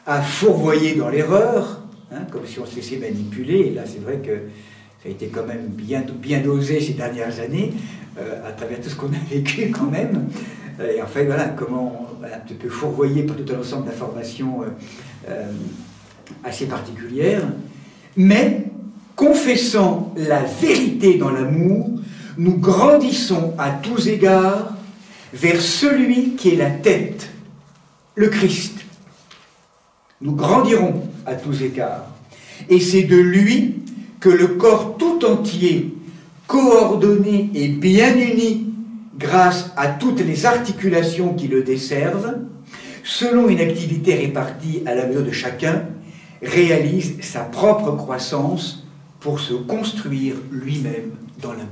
à fourvoyer dans l'erreur, hein, comme si on se laissait manipuler. Et là, c'est vrai que ça a été quand même bien osé ces dernières années, à travers tout ce qu'on a vécu quand même. Et en fait, voilà, comment un petit peu fourvoyer par tout un ensemble d'informations assez particulières. Mais, confessant la vérité dans l'amour, nous grandissons à tous égards vers celui qui est la tête, le Christ. Nous grandirons à tous égards. Et c'est de lui que le corps tout entier, coordonné et bien uni, grâce à toutes les articulations qui le desservent, selon une activité répartie à la mesure de chacun, réalise sa propre croissance pour se construire lui-même dans l'amour.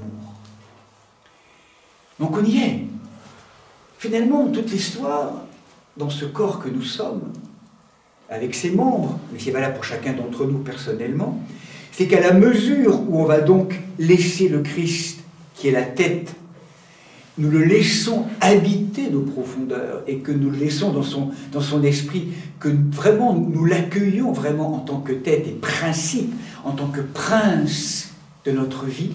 Donc on y est. Finalement, toute l'histoire, dans ce corps que nous sommes, avec ses membres, mais c'est valable pour chacun d'entre nous personnellement, c'est qu'à la mesure où on va donc laisser le Christ, qui est la tête, nous le laissons habiter nos profondeurs et que nous le laissons dans son esprit, que vraiment nous l'accueillons vraiment en tant que tête et principe, en tant que prince de notre vie,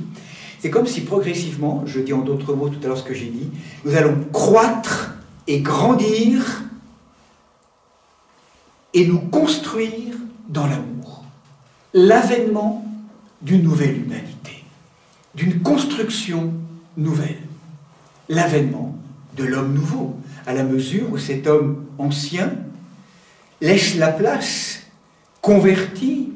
c'est comme si progressivement, je dis en d'autres mots tout à l'heure ce que j'ai dit, nous allons croître et grandir et nous construire dans l'amour. L'avènement d'une nouvelle humanité, d'une construction nouvelle. L'avènement de l'homme nouveau, à la mesure où cet homme ancien laisse la place, converti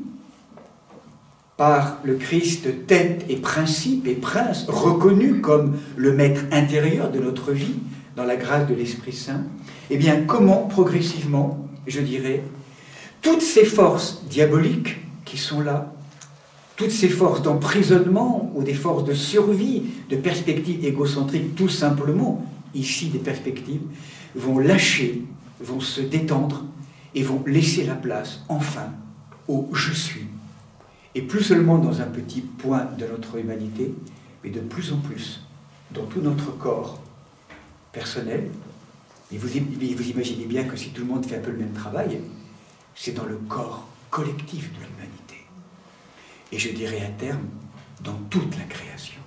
par le Christ tête et principe et prince, reconnu comme le maître intérieur de notre vie, dans la grâce de l'Esprit Saint, eh bien, comment progressivement, je dirais, toutes ces forces diaboliques qui sont là, toutes ces forces d'emprisonnement ou des forces de survie, de perspectives égocentriques, tout simplement, ici des perspectives, vont lâcher, vont se détendre et vont laisser la place, enfin, au « je suis ». Et plus seulement dans un petit point de notre humanité, mais de plus en plus dans tout notre corps personnel. Et vous imaginez bien que si tout le monde fait un peu le même travail, c'est dans le corps collectif de l'humanité. Et je dirais à terme, dans toute la création.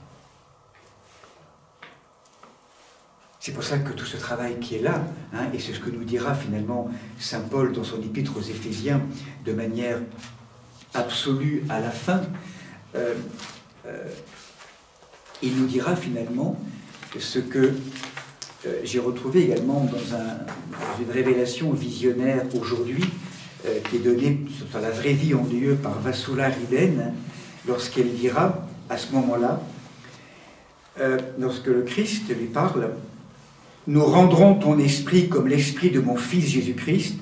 C'est pour ça que tout ce travail qui est là, hein, et c'est ce que nous dira finalement Saint Paul dans son épître aux Éphésiens, de manière absolue à la fin, il nous dira finalement ce que j'ai retrouvé également dans une révélation visionnaire aujourd'hui, qui est donnée sur la vraie vie en Dieu par Vassula Riden, lorsqu'elle dira, à ce moment-là, lorsque le Christ lui parle, « Nous rendrons ton esprit comme l'esprit de mon Fils Jésus-Christ,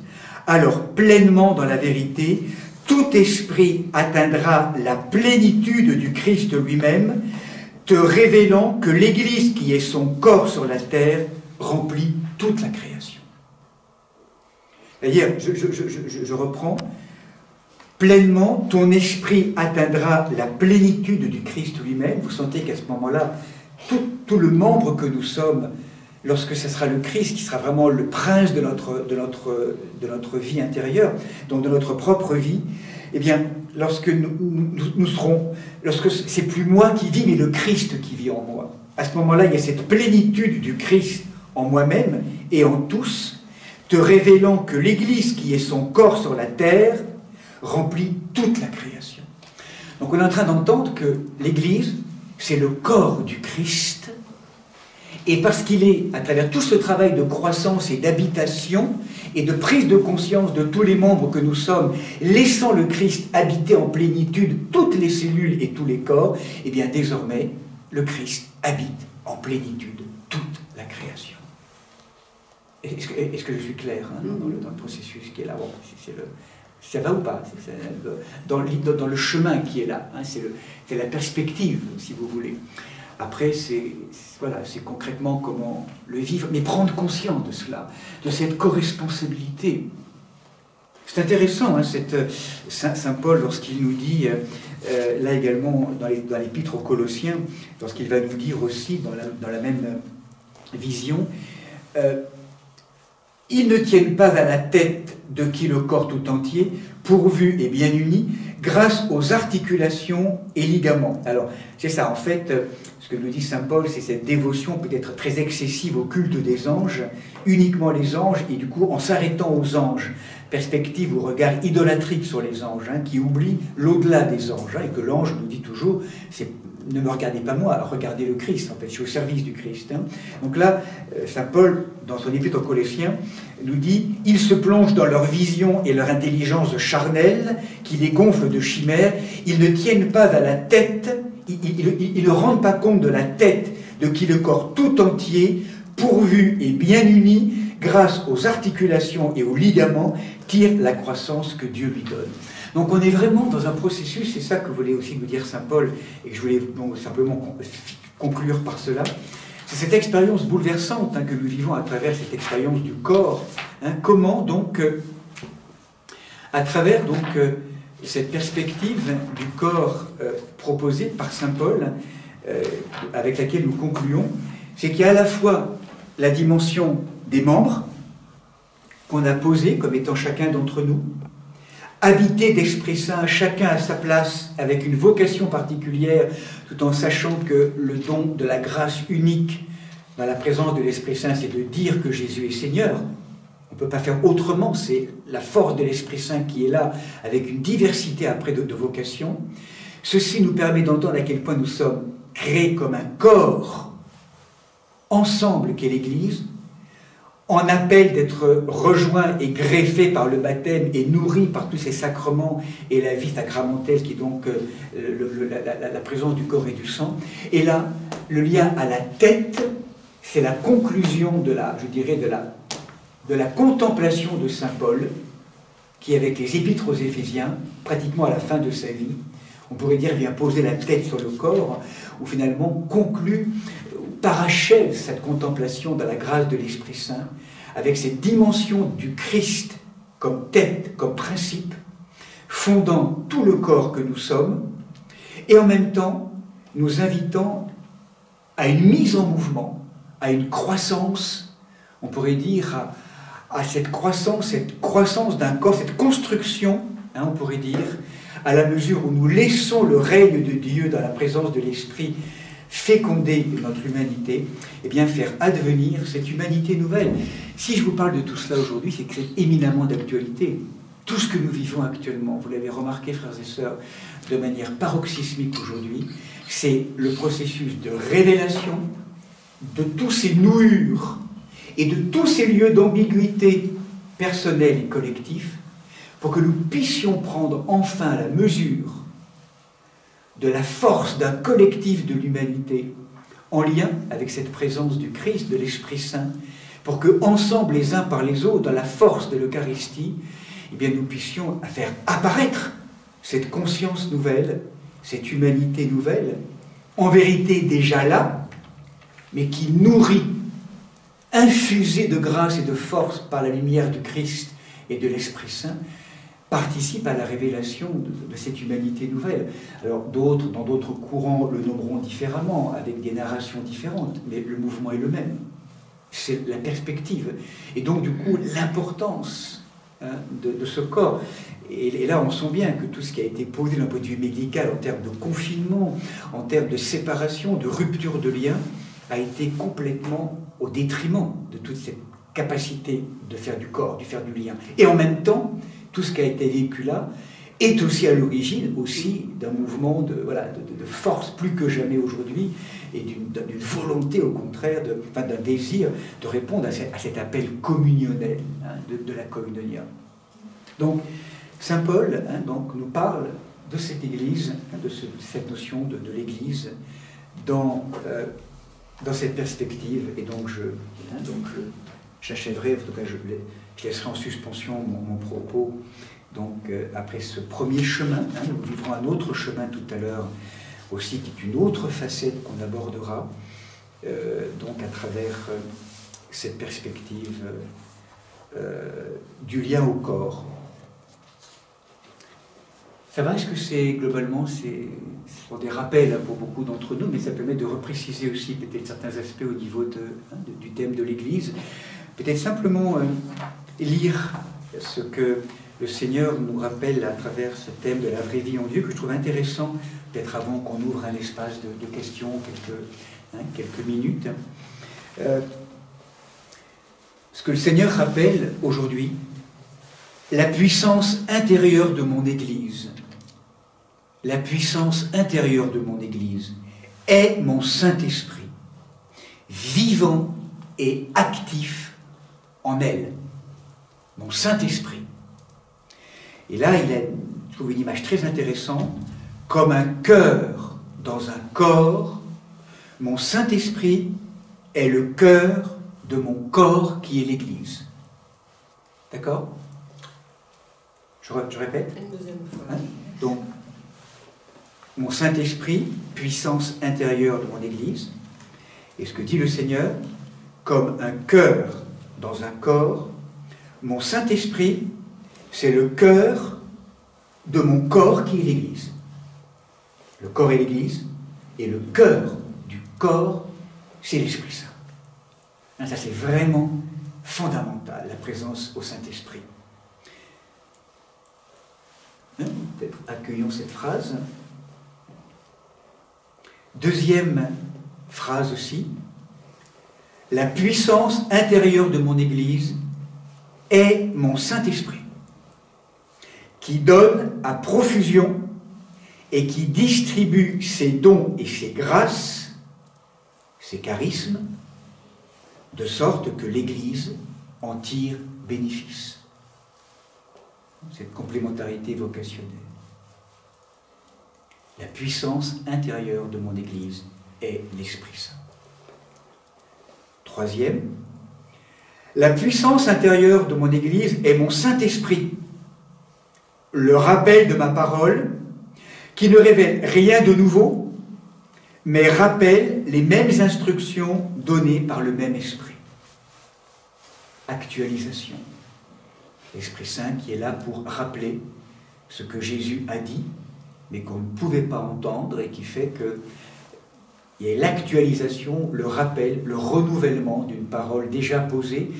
alors pleinement dans la vérité, tout esprit atteindra la plénitude du Christ lui-même, te révélant que l'Église qui est son corps sur la terre remplit toute la création. » C'est-à-dire, je reprends, pleinement, ton esprit atteindra la plénitude du Christ lui-même. Vous sentez qu'à ce moment-là, tout le membre que nous sommes, lorsque ce sera le Christ qui sera vraiment le prince de notre vie intérieure, donc de notre propre vie, eh bien, lorsque nous serons, lorsque c'est plus moi qui vis, mais le Christ qui vit en moi, à ce moment-là, il y a cette plénitude du Christ en moi-même et en tous, te révélant que l'Église qui est son corps sur la terre remplit toute la création. Donc on est en train d'entendre que l'Église, c'est le corps du Christ, et parce qu'il est, à travers tout ce travail de croissance et d'habitation, et de prise de conscience de tous les membres que nous sommes, laissant le Christ habiter en plénitude toutes les cellules et tous les corps, et bien désormais, le Christ habite en plénitude toute la création. Est-ce que je suis clair dans le processus qui est là? Bon, ça va ou pas? Dans le chemin qui est là, c'est la perspective, si vous voulez. Après, c'est concrètement comment le vivre, mais prendre conscience de cela, de cette co-responsabilité. C'est intéressant, Saint Paul, lorsqu'il nous dit, là également, dans l'épître aux Colossiens, lorsqu'il va nous dire aussi, dans la même vision, ils ne tiennent pas à la tête de qui le corps tout entier, pourvu et bien uni, grâce aux articulations et ligaments. Alors, c'est ça, en fait, ce que nous dit saint Paul, c'est cette dévotion peut-être très excessive au culte des anges, uniquement les anges, et du coup, en s'arrêtant aux anges, perspective ou regard idolâtrique sur les anges, qui oublie l'au-delà des anges, et que l'ange nous dit toujours, ne me regardez pas moi, regardez le Christ, en fait, je suis au service du Christ. Donc là, saint Paul, dans son épître aux Colossiens, nous dit « Ils se plongent dans leur vision et leur intelligence charnelle, qui les gonfle de chimères, ils ne tiennent pas à la tête, ils ne rendent pas compte de la tête de qui le corps tout entier, pourvu et bien uni, grâce aux articulations et aux ligaments, tire la croissance que Dieu lui donne. » Donc on est vraiment dans un processus, c'est ça que voulait aussi nous dire saint Paul, et que je voulais donc simplement conclure par cela. C'est cette expérience bouleversante que nous vivons à travers cette expérience du corps. Comment donc, à travers donc cette perspective du corps proposée par saint Paul, avec laquelle nous concluons, c'est qu'il y a à la fois la dimension des membres qu'on a posée comme étant chacun d'entre nous, habité d'Esprit Saint, chacun à sa place, avec une vocation particulière, tout en sachant que le don de la grâce unique dans la présence de l'Esprit Saint, c'est de dire que Jésus est Seigneur. On ne peut pas faire autrement, c'est la force de l'Esprit Saint qui est là, avec une diversité après de vocations. Ceci nous permet d'entendre à quel point nous sommes créés comme un corps, ensemble qu'est l'Église, en appel d'être rejoint et greffé par le baptême et nourri par tous ces sacrements et la vie sacramentelle qui est donc la présence du corps et du sang. Et là, le lien à la tête, c'est la conclusion de la contemplation de saint Paul, qui avec les épîtres aux Éphésiens, pratiquement à la fin de sa vie, on pourrait dire vient poser la tête sur le corps, ou finalement conclut, parachève cette contemplation dans la grâce de l'Esprit Saint, avec cette dimension du Christ comme tête, comme principe, fondant tout le corps que nous sommes, et en même temps nous invitant à une mise en mouvement, à une croissance, on pourrait dire, à cette croissance d'un corps, cette construction, on pourrait dire, à la mesure où nous laissons le règne de Dieu dans la présence de l'Esprit féconder notre humanité, et bien faire advenir cette humanité nouvelle. Si je vous parle de tout cela aujourd'hui, c'est que c'est éminemment d'actualité. Tout ce que nous vivons actuellement, vous l'avez remarqué, frères et sœurs, de manière paroxysmique aujourd'hui, c'est le processus de révélation de tous ces nouures et de tous ces lieux d'ambiguïté personnelle et collectif, pour que nous puissions prendre enfin la mesure de la force d'un collectif de l'humanité en lien avec cette présence du Christ, de l'Esprit Saint, pour que, ensemble, les uns par les autres, dans la force de l'Eucharistie, eh bien, nous puissions faire apparaître cette conscience nouvelle, cette humanité nouvelle, en vérité déjà là, mais qui nourrit, infusée de grâce et de force par la lumière du Christ et de l'Esprit Saint, participe à la révélation de cette humanité nouvelle. Alors d'autres, dans d'autres courants, le nommeront différemment, avec des narrations différentes, mais le mouvement est le même. C'est la perspective. Et donc, du coup, l'importance de ce corps. Et là, on sent bien que tout ce qui a été posé d'un point de vue médical, en termes de confinement, en termes de séparation, de rupture de lien, a été complètement au détriment de toute cette capacité de faire du corps, de faire du lien. Et en même temps, tout ce qui a été vécu là est aussi à l'origine aussi d'un mouvement de force plus que jamais aujourd'hui et d'une volonté au contraire, d'un désir de répondre à cet appel communionnel de la communia. Donc saint Paul donc, nous parle de cette Église, de cette notion de l'Église dans cette perspective, et donc je j'achèverai, en tout cas je laisserai en suspension mon propos. Donc après ce premier chemin, hein, nous vivrons un autre chemin tout à l'heure aussi, qui est une autre facette qu'on abordera, donc à travers cette perspective du lien au corps. Ça va, est-ce que c'est globalement, ce sont des rappels pour beaucoup d'entre nous, mais ça permet de repréciser aussi peut-être certains aspects au niveau du thème de l'Église. Peut-être simplement lire ce que le Seigneur nous rappelle à travers ce thème de la vraie vie en Dieu, que je trouve intéressant, peut-être avant qu'on ouvre un espace de questions, quelques minutes. Ce que le Seigneur rappelle aujourd'hui, la puissance intérieure de mon Église. La puissance intérieure de mon Église est mon Saint-Esprit, vivant et actif en elle. Mon Saint-Esprit. Et là, je trouve une image très intéressante. Comme un cœur dans un corps, mon Saint-Esprit est le cœur de mon corps qui est l'Église. D'accord ? Je répète. Une deuxième fois. Hein? Donc, mon Saint-Esprit, puissance intérieure de mon Église, et ce que dit le Seigneur, comme un cœur dans un corps, mon Saint-Esprit, c'est le cœur de mon corps qui est l'Église. Le corps est l'Église, et le cœur du corps, c'est l'Esprit Saint. Ça, c'est vraiment fondamental, la présence au Saint-Esprit. Peut-être accueillons cette phrase. Deuxième phrase aussi. La puissance intérieure de mon Église est mon Saint-Esprit, qui donne à profusion et qui distribue ses dons et ses grâces, ses charismes, de sorte que l'Église en tire bénéfice. Cette complémentarité vocationnelle. La puissance intérieure de mon Église est l'Esprit Saint. Troisième, la puissance intérieure de mon Église est mon Saint-Esprit, le rappel de ma parole, qui ne révèle rien de nouveau, mais rappelle les mêmes instructions données par le même Esprit. Actualisation. L'Esprit Saint qui est là pour rappeler ce que Jésus a dit, mais qu'on ne pouvait pas entendre, et qui fait qu'il y ait l'actualisation, le rappel, le renouvellement d'une parole déjà posée,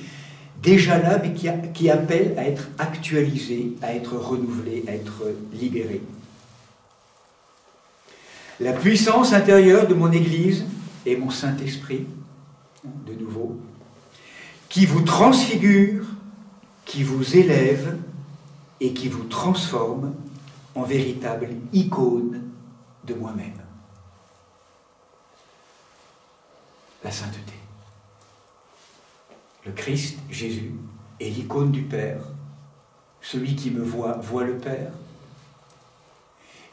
déjà là, mais qui appelle à être actualisée, à être renouvelée, à être libérée. La puissance intérieure de mon Église est mon Saint-Esprit, de nouveau, qui vous transfigure, qui vous élève et qui vous transforme en véritable icône de moi-même. La sainteté. Le Christ, Jésus, est l'icône du Père. Celui qui me voit, voit le Père.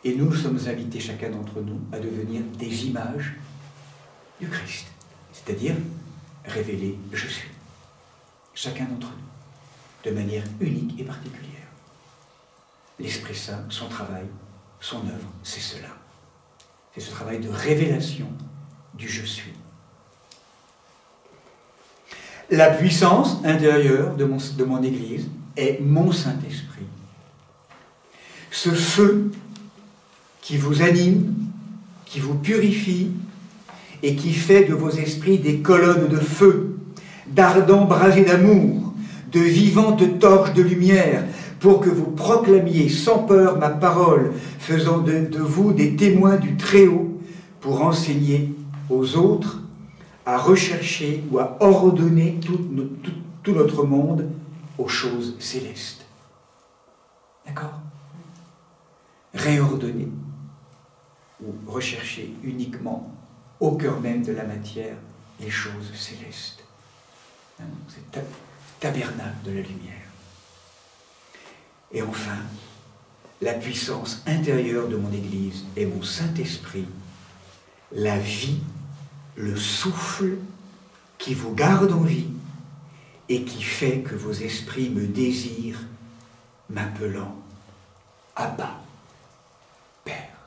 Et nous sommes invités, chacun d'entre nous, à devenir des images du Christ. C'est-à-dire révéler « je suis ». Chacun d'entre nous, de manière unique et particulière. L'Esprit Saint, son travail, son œuvre, c'est cela. C'est ce travail de révélation du « je suis ». La puissance intérieure de mon Église est mon Saint-Esprit. Ce feu qui vous anime, qui vous purifie et qui fait de vos esprits des colonnes de feu, d'ardents brasiers d'amour, de vivantes torches de lumière, pour que vous proclamiez sans peur ma parole, faisant de vous des témoins du Très-Haut, pour enseigner aux autres à rechercher ou à ordonner tout notre monde aux choses célestes. D'accord ? Réordonner ou rechercher uniquement au cœur même de la matière les choses célestes. C'est le tabernacle de la lumière. Et enfin, la puissance intérieure de mon Église est mon Saint-Esprit, la vie, le souffle qui vous garde en vie et qui fait que vos esprits me désirent, m'appelant Abba, Père.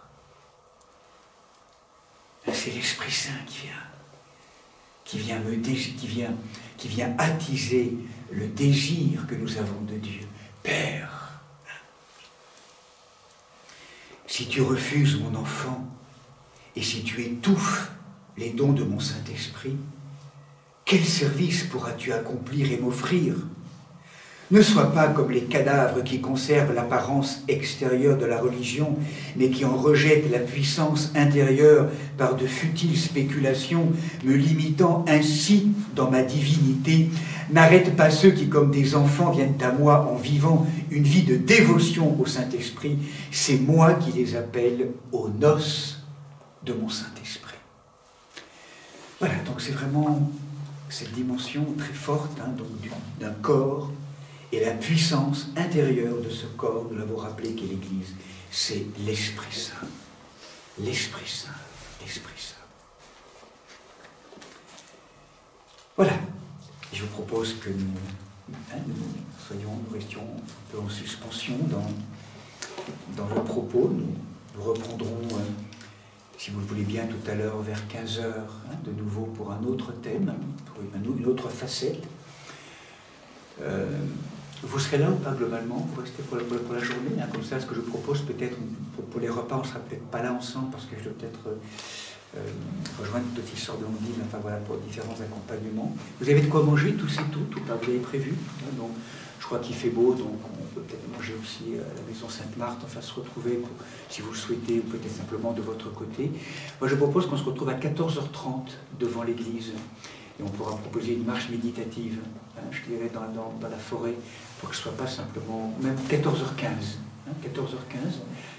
C'est l'Esprit Saint qui vient attiser le désir que nous avons de Dieu. Père, si tu refuses mon enfant et si tu étouffes les dons de mon Saint-Esprit, quel service pourras-tu accomplir et m'offrir? Ne sois pas comme les cadavres qui conservent l'apparence extérieure de la religion, mais qui en rejettent la puissance intérieure par de futiles spéculations, me limitant ainsi dans ma divinité. N'arrête pas ceux qui, comme des enfants, viennent à moi en vivant une vie de dévotion au Saint-Esprit. C'est moi qui les appelle aux noces de mon Saint-Esprit. Voilà, donc c'est vraiment cette dimension très forte d'un corps. Et la puissance intérieure de ce corps, nous l'avons rappelé, qu'est l'Église, c'est l'Esprit Saint. L'Esprit Saint, l'Esprit Saint. Voilà. Je vous propose que nous restions un peu en suspension dans le propos. Nous reprendrons, si vous le voulez bien, tout à l'heure vers 15 h, de nouveau pour un autre thème, pour une autre facette. Vous serez là ou pas globalement? Vous restez pour la journée, comme ça, ce que je propose peut-être, pour les repas, on ne sera peut-être pas là ensemble, parce que je dois peut-être rejoindre Petite Sœur Blondine, enfin voilà, pour différents accompagnements. Vous avez de quoi manger, tous et tout, vous avez prévu, donc je crois qu'il fait beau, donc on peut peut-être manger aussi à la maison Sainte-Marthe, enfin se retrouver, si vous le souhaitez, ou peut-être simplement de votre côté. Moi je propose qu'on se retrouve à 14 h 30 devant l'église, et on pourra proposer une marche méditative, je dirais, dans la forêt, pour que ce ne soit pas simplement, même 14 h 15, 14 h 15,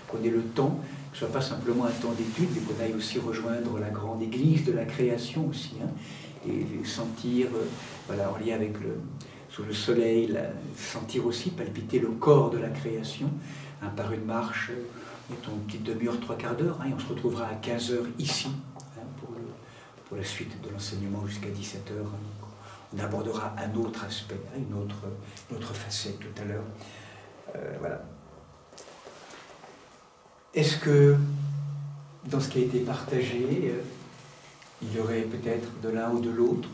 qu'on ait le temps, que ce ne soit pas simplement un temps d'étude, mais qu'on aille aussi rejoindre la grande église de la création aussi, et sentir, voilà, en lien avec sous le soleil, sentir aussi palpiter le corps de la création, par une marche, mettons une petite demi-heure, 3/4 d'heure, et on se retrouvera à 15 h ici, pour la suite de l'enseignement jusqu'à 17 h. On abordera un autre aspect, une autre facette tout à l'heure. Voilà. Est-ce que, dans ce qui a été partagé, il y aurait peut-être de l'un ou de l'autre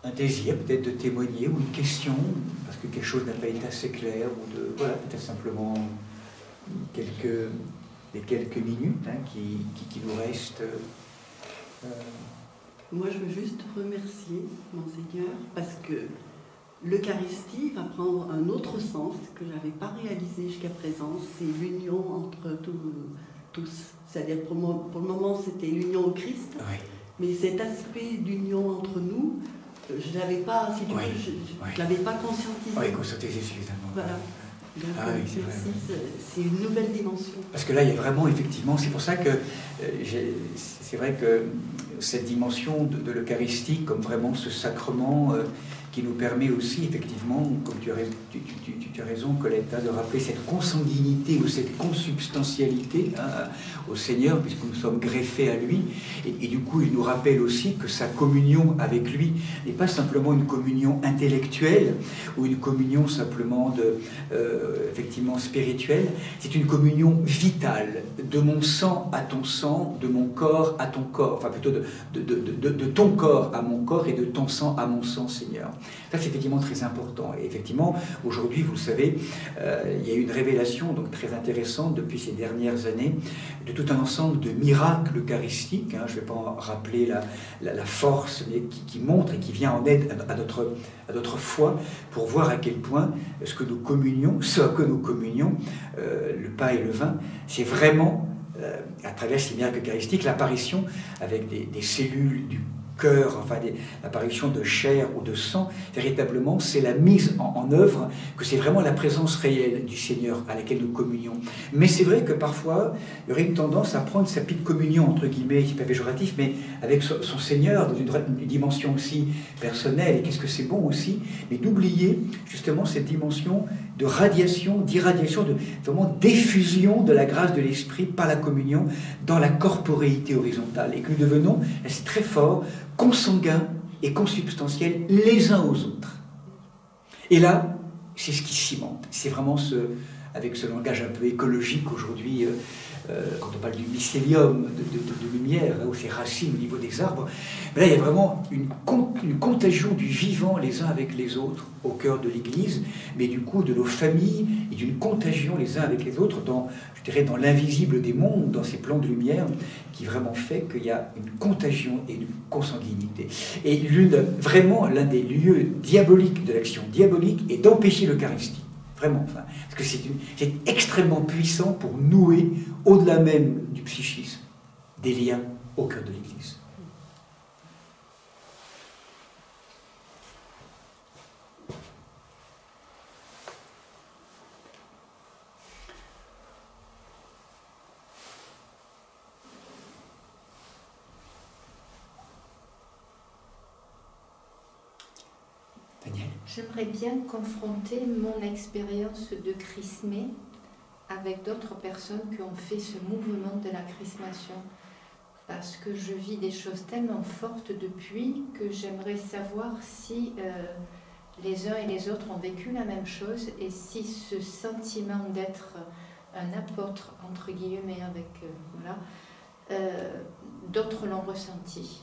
un désir peut-être de témoigner, ou une question, parce que quelque chose n'a pas été assez clair, ou voilà, peut-être simplement les quelques minutes qui nous restent. Moi, je veux juste remercier Monseigneur, parce que l'Eucharistie va prendre un autre sens que je n'avais pas réalisé jusqu'à présent, c'est l'union entre tous. C'est-à-dire, pour le moment, c'était l'union au Christ, Oui. Mais cet aspect d'union entre nous, je ne l'avais pas, si tu veux, je l'avais pas conscientisé. Oui, conscientisé suffisamment. Voilà. Donc, oui, c'est une nouvelle dimension. Parce que là, il y a vraiment, effectivement, c'est pour ça que c'est vrai que cette dimension de l'Eucharistie, comme vraiment ce sacrement qui nous permet aussi, effectivement, comme tu as raison, Colette, de rappeler cette consanguinité ou cette consubstantialité au Seigneur, puisque nous sommes greffés à lui, et du coup, il nous rappelle aussi que sa communion avec lui n'est pas simplement une communion intellectuelle, ou une communion simplement effectivement spirituelle, c'est une communion vitale, de mon sang à ton sang, de mon corps à ton corps, enfin plutôt de ton corps à mon corps et de ton sang à mon sang, Seigneur. Ça, c'est effectivement très important. Et effectivement, aujourd'hui, vous le savez, il y a eu une révélation donc, très intéressante depuis ces dernières années de tout un ensemble de miracles eucharistiques. Je ne vais pas en rappeler la force, mais qui montre et qui vient en aide à notre foi pour voir à quel point ce que nous communions, le pain et le vin, c'est vraiment, à travers ces miracles eucharistiques, l'apparition avec des cellules du cœur, enfin l'apparition de chair ou de sang, véritablement c'est la mise en œuvre, que c'est vraiment la présence réelle du Seigneur à laquelle nous communions. Mais c'est vrai que parfois il y aurait une tendance à prendre sa petite communion, entre guillemets, c'est pas péjoratif, mais avec son Seigneur dans une dimension aussi personnelle, et qu'est-ce que c'est bon aussi, mais d'oublier justement cette dimension de radiation, d'irradiation, de vraiment d'effusion de la grâce de l'Esprit par la communion dans la corporéité horizontale, et que nous devenons, c'est très fort, consanguins et consubstantiels les uns aux autres. Et là, c'est ce qui cimente. C'est vraiment avec ce langage un peu écologique aujourd'hui, quand on parle du mycélium, de lumière, là où c'est racines au niveau des arbres, là il y a vraiment une contagion du vivant les uns avec les autres au cœur de l'Église, mais du coup de nos familles, et d'une contagion les uns avec les autres dans, je dirais, dans l'invisible des mondes, dans ces plans de lumière, qui vraiment fait qu'il y a une contagion et une consanguinité. Et vraiment l'un des lieux diaboliques de l'action diabolique est d'empêcher l'Eucharistie. Vraiment, enfin, parce que c'est extrêmement puissant pour nouer, au-delà même du psychisme, des liens au cœur de l'Église. J'aimerais bien confronter mon expérience de chrismé avec d'autres personnes qui ont fait ce mouvement de la chrismation, parce que je vis des choses tellement fortes depuis que j'aimerais savoir si les uns et les autres ont vécu la même chose et si ce sentiment d'être un apôtre, entre guillemets, avec d'autres l'ont ressenti.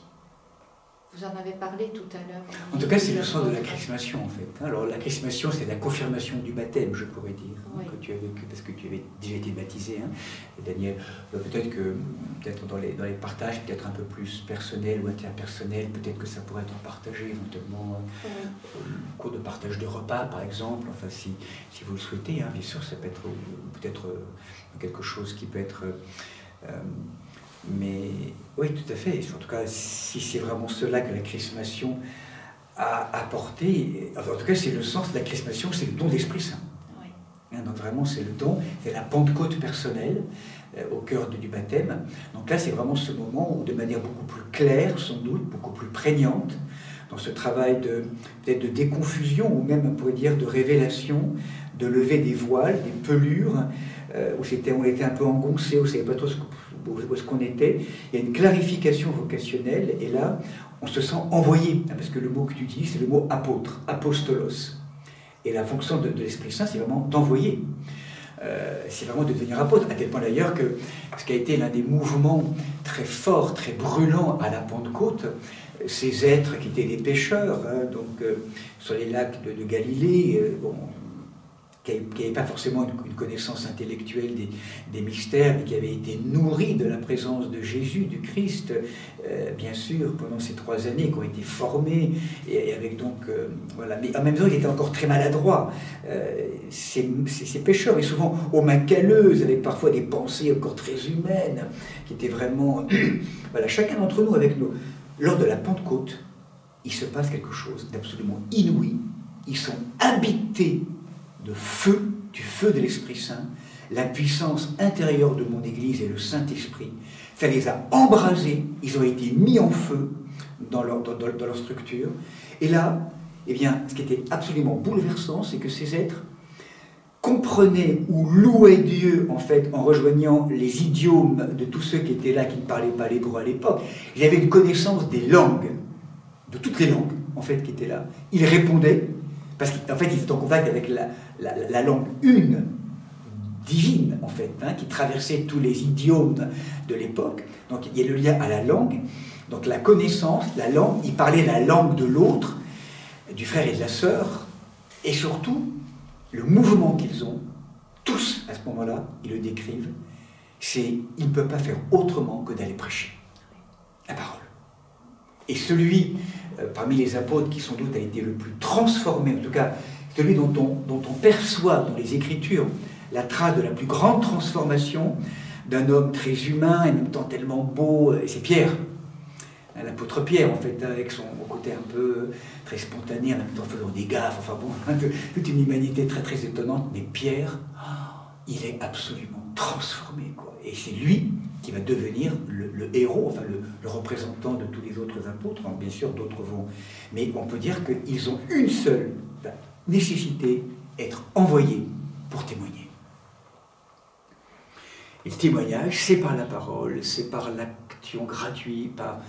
Vous en avez parlé tout à l'heure. En tout cas, c'est le sens de la chrismation, en fait. Alors, la chrismation, c'est la confirmation du baptême, je pourrais dire, oui. Que tu as vécu, parce que tu avais déjà été baptisé, hein. Et Daniel, peut-être dans les partages, peut-être un peu plus personnels ou interpersonnels, peut-être que ça pourrait être partagé éventuellement au cours de partage de repas, par exemple. Enfin, si vous le souhaitez, hein, bien sûr, ça peut être peut-être quelque chose qui peut être... mais oui, tout à fait. En tout cas, si c'est vraiment cela que la chrismation a apporté, en tout cas, c'est le sens de la chrismation, c'est le don de l'Esprit Saint. Oui. Donc vraiment, c'est le don, c'est la Pentecôte personnelle au cœur du baptême. Donc là, c'est vraiment ce moment où, de manière beaucoup plus claire, sans doute, beaucoup plus prégnante, dans ce travail peut-être de déconfusion, ou même, on pourrait dire, de révélation, de lever des voiles, des pelures, où on était un peu engoncé, on ne savait pas trop où est-ce qu'on était. Il y a une clarification vocationnelle, et là, on se sent envoyé, parce que le mot que tu dis, c'est le mot apôtre, apostolos. Et la fonction de l'Esprit Saint, c'est vraiment d'envoyer. C'est vraiment de devenir apôtre, à tel point d'ailleurs que ce qui a été l'un des mouvements très forts, très brûlants à la Pentecôte, ces êtres qui étaient des pêcheurs, hein, donc sur les lacs de Galilée, qui n'avaient pas forcément une connaissance intellectuelle des mystères, mais qui avaient été nourris de la présence de Jésus, du Christ, bien sûr, pendant ces 3 années, qui ont été formés, et avec donc, voilà. Mais en même temps, il était encore très maladroit. Ces pécheurs, et souvent aux mains calleuses, avec parfois des pensées encore très humaines, qui étaient vraiment... voilà, chacun d'entre nous, avec nous, lors de la Pentecôte, il se passe quelque chose d'absolument inouï. Ils sont habités de feu, du feu de l'Esprit Saint. La puissance intérieure de mon Église et le Saint-Esprit, ça les a embrasés, ils ont été mis en feu dans leur structure. Et là, eh bien, ce qui était absolument bouleversant, c'est que ces êtres comprenaient ou louaient Dieu, en fait, en rejoignant les idiomes de tous ceux qui étaient là, qui ne parlaient pas l'hébreu à l'époque. Ils avaient une connaissance des langues, de toutes les langues, en fait, qui étaient là. Ils répondaient, parce qu'en fait, ils étaient en contact avec la langue une, divine, en fait, hein, qui traversait tous les idiomes de l'époque. Donc, il y a le lien à la langue, donc la connaissance, la langue, ils parlaient la langue de l'autre, du frère et de la sœur, et surtout, le mouvement qu'ils ont, tous, à ce moment-là, ils le décrivent, c'est, ils ne peuvent pas faire autrement que d'aller prêcher la parole. Et celui, parmi les apôtres, qui sans doute a été le plus transformé, en tout cas, celui dont on perçoit dans les Écritures la trace de la plus grande transformation d'un homme très humain et en même temps tellement beau, c'est Pierre. L'apôtre Pierre, en fait, avec son côté un peu très spontané, en même temps faisant des gaffes, enfin bon, toute une humanité très très étonnante, mais Pierre, il est absolument transformé, quoi. Et c'est lui qui va devenir le héros, enfin le représentant de tous les autres apôtres. Alors, bien sûr, d'autres vont... Mais on peut dire qu'ils ont une seule nécessité, être envoyés pour témoigner. Et le témoignage, c'est par la parole, c'est par l'action gratuite, par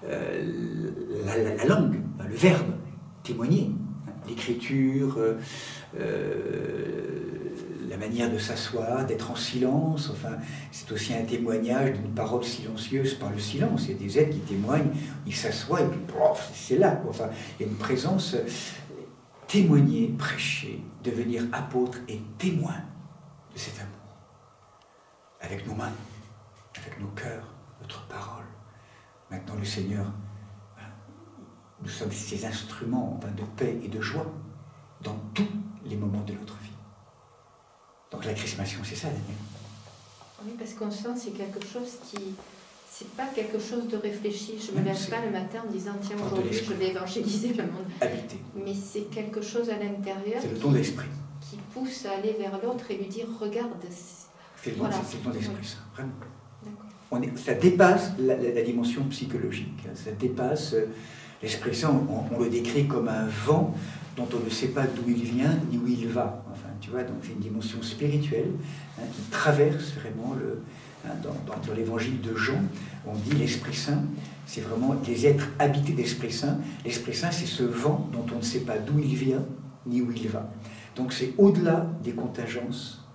la langue. le verbe, témoigner, hein, l'écriture, la manière de s'asseoir, d'être en silence, enfin, c'est aussi un témoignage d'une parole silencieuse par le silence. Il y a des êtres qui témoignent, ils s'assoient et puis c'est là, quoi. Enfin, il y a une présence. Témoigner, prêcher, devenir apôtre et témoin de cet amour. Avec nos mains, avec nos cœurs, notre parole. Maintenant, le Seigneur, nous sommes ses instruments de paix et de joie dans tous les moments de notre vie. Donc la chrismation, c'est ça, Daniel. Oui, parce qu'on sent que c'est quelque chose qui... C'est pas quelque chose de réfléchi. Je ne me lève pas le matin en disant tiens, aujourd'hui je vais évangéliser le monde. Habité. Mais c'est quelque chose à l'intérieur. C'est le don d'esprit. Qui pousse à aller vers l'autre et lui dire regarde. C'est le don, voilà. C'est le don d'esprit, ça, vraiment. D'accord. Ça dépasse la dimension psychologique. Ça dépasse l'Esprit Saint. On le décrit comme un vent dont on ne sait pas d'où il vient ni où il va. Enfin, tu vois, donc c'est une dimension spirituelle qui traverse vraiment dans l'évangile de Jean, on dit l'Esprit Saint, c'est vraiment les êtres habités d'Esprit Saint. L'Esprit Saint, c'est ce vent dont on ne sait pas d'où il vient ni où il va. Donc c'est au-delà des contingences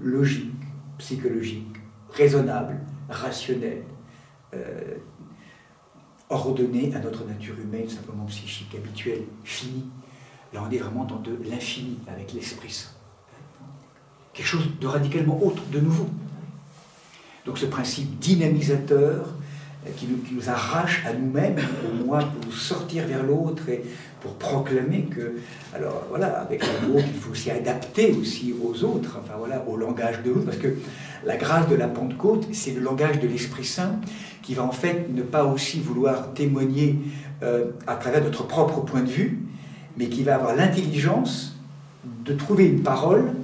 logiques, psychologiques, raisonnables, rationnelles, ordonnées à notre nature humaine, simplement psychique, habituelle, finie. Là, on est vraiment dans de l'infini avec l'Esprit Saint. Quelque chose de radicalement autre, de nouveau. Donc ce principe dynamisateur qui nous arrache à nous-mêmes, au moins pour nous sortir vers l'autre et pour proclamer que, alors voilà, avec l'amour qu'il faut aussi adapter aussi aux autres, enfin voilà, au langage de l'autre, parce que la grâce de la Pentecôte, c'est le langage de l'Esprit Saint qui va en fait ne pas aussi vouloir témoigner à travers notre propre point de vue, mais qui va avoir l'intelligence de trouver une parole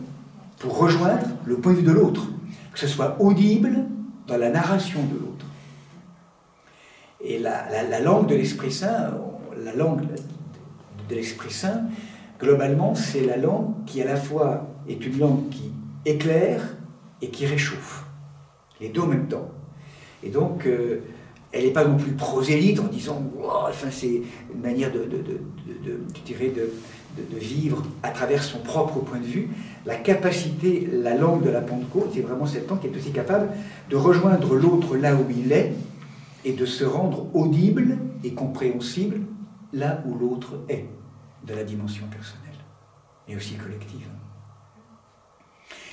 pour rejoindre le point de vue de l'autre, que ce soit audible dans la narration de l'autre. Et la langue de l'Esprit Saint, la langue de l'Esprit Saint, globalement, c'est la langue qui à la fois est une langue qui éclaire et qui réchauffe. Les deux en même temps. Et donc, elle n'est pas non plus prosélyte en disant oh, enfin, c'est une manière de vivre à travers son propre point de vue. La capacité, la langue de la Pentecôte, c'est vraiment cette langue qui est aussi capable de rejoindre l'autre là où il est et de se rendre audible et compréhensible là où l'autre est, de la dimension personnelle, et aussi collective.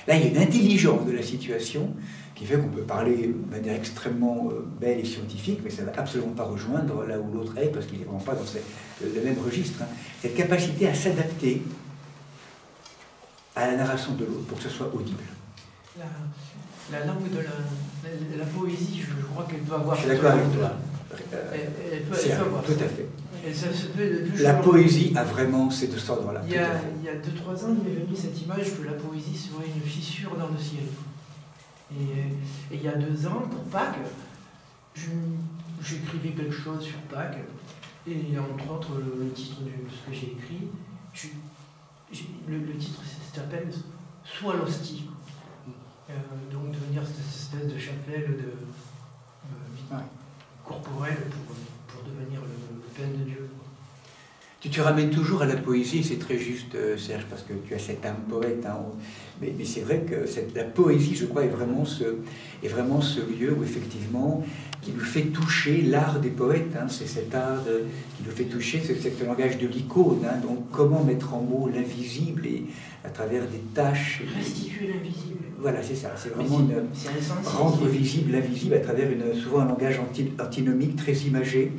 Là, il y a une intelligence de la situation qui fait qu'on peut parler de manière extrêmement belle et scientifique, mais ça ne va absolument pas rejoindre là où l'autre est, parce qu'il n'est vraiment pas dans le même registre. Hein. Cette capacité à s'adapter à la narration de l'autre pour que ce soit audible. La langue de la poésie, je crois qu'elle doit avoir... Je suis d'accord avec toi. Elle peut avoir tout à fait. Et ça se fait la poésie a vraiment ces deux ordres-là. Il y a 2-3 ans, il m'est venu cette image que la poésie serait une fissure dans le ciel. Et il y a 2 ans, pour Pâques, j'écrivais quelque chose sur Pâques, et entre autres, le titre de ce que j'ai écrit, le titre s'appelle « Sois l'hostie ». Donc devenir cette espèce de chapelle corporelle pour devenir le pain de Dieu. Tu te ramènes toujours à la poésie, c'est très juste, Serge, parce que tu as cette âme poète. Hein, mais c'est vrai que la poésie, je crois, est vraiment ce lieu où, effectivement, qui nous fait toucher l'art des poètes. Hein, c'est cet art qui nous fait toucher, c'est ce langage de l'icône. Hein, donc, comment mettre en mots l'invisible et à travers des tâches. Restituer l'invisible. Voilà, c'est ça. C'est vraiment rendre visible l'invisible à travers souvent un langage antinomique très imagé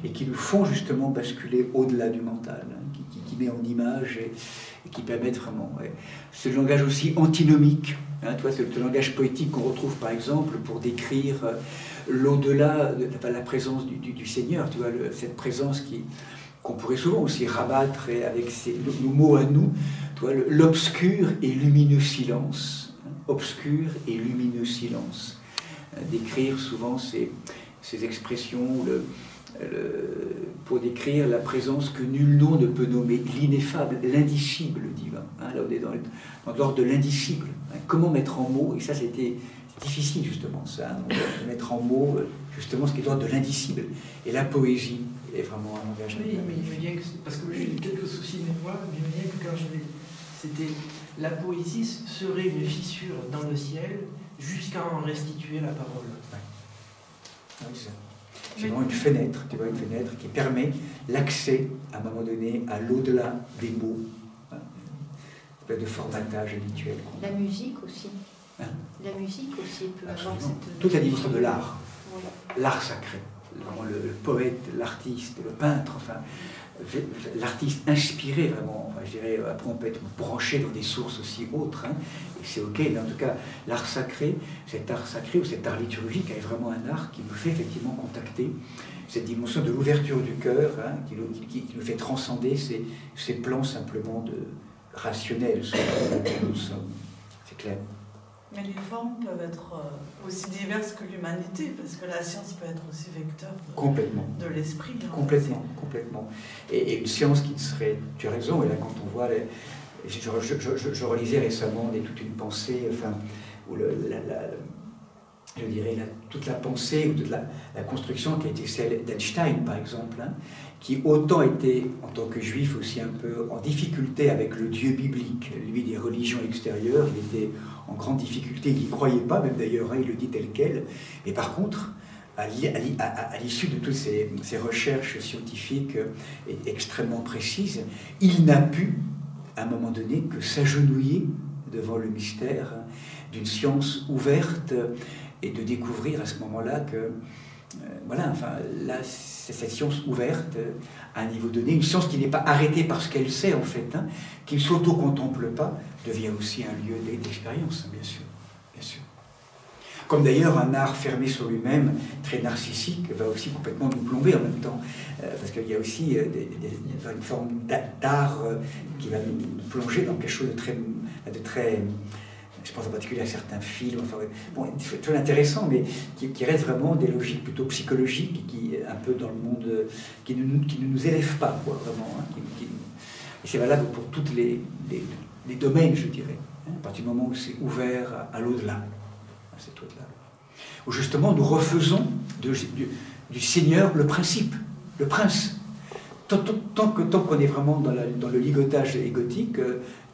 et qui nous font justement basculer au-delà du mental, hein, qui met en image et qui permettent vraiment... Ouais. C'est le langage aussi antinomique. Hein, tu vois, c'est le langage poétique qu'on retrouve par exemple pour décrire l'au-delà de la présence du Seigneur. Tu vois, cette présence qu'on pourrait souvent aussi rabattre avec nos mots à nous. Tu vois, l'obscur et lumineux silence. Hein, obscur et lumineux silence. Décrire souvent ces expressions... pour décrire la présence que nul nom ne peut nommer, l'ineffable, l'indicible divin. Hein, là, on est dans l'ordre de l'indicible. Hein, comment mettre en mots, et ça c'était difficile justement, ça, hein, de mettre en mots justement ce qui est de l'ordre de l'indicible. Et la poésie est vraiment un langage. Oui, mais il me vient que, parce que j'ai eu quelques soucis de mémoire, mais il me vient que quand je l'ai, c'était la poésie serait une fissure dans le ciel jusqu'à en restituer la parole. Oui, c'est vraiment une fenêtre, tu vois, une fenêtre qui permet l'accès, à un moment donné, à l'au-delà des mots, hein, une espèce de formatage habituel. La musique aussi. Hein? La musique aussi peut Absolument. avoir cette... Toute la dimension de l'art, Oui. l'art sacré, vraiment le poète, l'artiste, le peintre, enfin, l'artiste inspiré vraiment, enfin, je dirais, après on peut être branché dans des sources aussi autres, hein, et c'est ok, mais en tout cas, l'art sacré, cet art sacré ou cet art liturgique est vraiment un art qui nous fait effectivement contacter cette dimension de l'ouverture du cœur, hein, qui nous fait transcender ces plans simplement de rationnels sur lesquels nous sommes, c'est clair. Mais les formes peuvent être aussi diverses que l'humanité, parce que la science peut être aussi vecteur Complètement. de l'esprit. Hein, Complètement, complètement. Et une science qui ne serait, tu as raison, et là quand on voit, je relisais récemment toute une pensée, enfin, où je dirais toute la pensée, ou toute la construction qui a été celle d'Einstein par exemple, hein, qui autant était, en tant que juif, aussi un peu en difficulté avec le Dieu biblique, lui des religions extérieures, il était en grande difficulté, il n'y croyait pas, même d'ailleurs, hein, il le dit tel quel, mais par contre, à l'issue de toutes ces recherches scientifiques extrêmement précises, il n'a pu, à un moment donné, que s'agenouiller devant le mystère d'une science ouverte et de découvrir à ce moment-là que, voilà, enfin, là, c'est cette science ouverte à un niveau donné, une science qui n'est pas arrêtée par ce qu'elle sait, en fait, hein, qui ne s'auto-contemple pas, devient aussi un lieu d'expérience, bien sûr, bien sûr. Comme d'ailleurs un art fermé sur lui-même, très narcissique, va aussi complètement nous plomber en même temps, parce qu'il y a aussi une forme d'art qui va nous plonger dans quelque chose de très je pense en particulier à certains films, enfin, bon, c'est très intéressant, mais qui reste vraiment des logiques plutôt psychologiques, qui un peu dans le monde, qui ne nous élèvent pas, quoi, vraiment. Hein, et c'est valable pour tous les domaines, je dirais, hein, à partir du moment où c'est ouvert à l'au-delà, à cet au-delà. Où justement nous refaisons du Seigneur le principe, le prince. Tant qu'on est vraiment dans le ligotage égotique,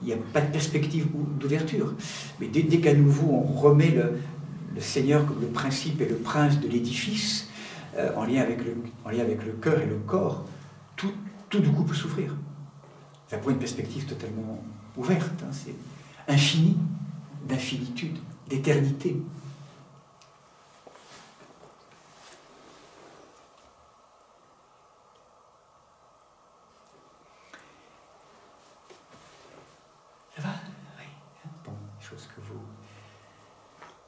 il n'y a pas de perspective d'ouverture. Mais dès qu'à nouveau on remet le Seigneur comme le principe et le prince de l'édifice, en lien avec le cœur et le corps, tout du coup peut s'ouvrir. Ça prend une perspective totalement ouverte, hein, c'est infini, d'infinitude, d'éternité.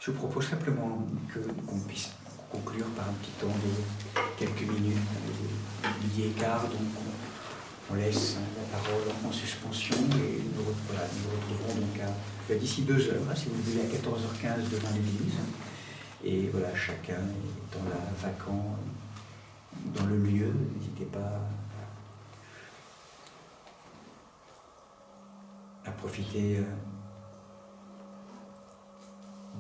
Je vous propose simplement qu'on puisse conclure par un petit temps de quelques minutes, midi et quart, donc on laisse la parole en suspension et nous retrouverons donc d'ici 2 heures, hein, si vous voulez, à 14h15 devant l'église. Et voilà, chacun étant là, vacant dans le lieu, n'hésitez pas à profiter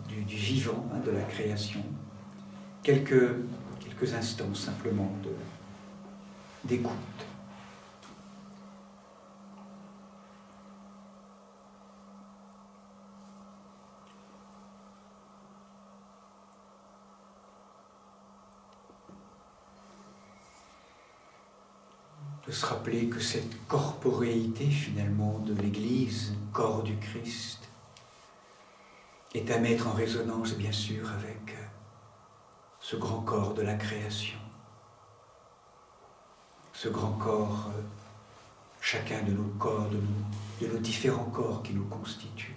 du vivant, hein, de la création. Quelques instants simplement d'écoute. De se rappeler que cette corporéité finalement de l'Église, corps du Christ, est à mettre en résonance bien sûr avec ce grand corps de la création, ce grand corps, chacun de nos corps, de nos différents corps qui nous constituent.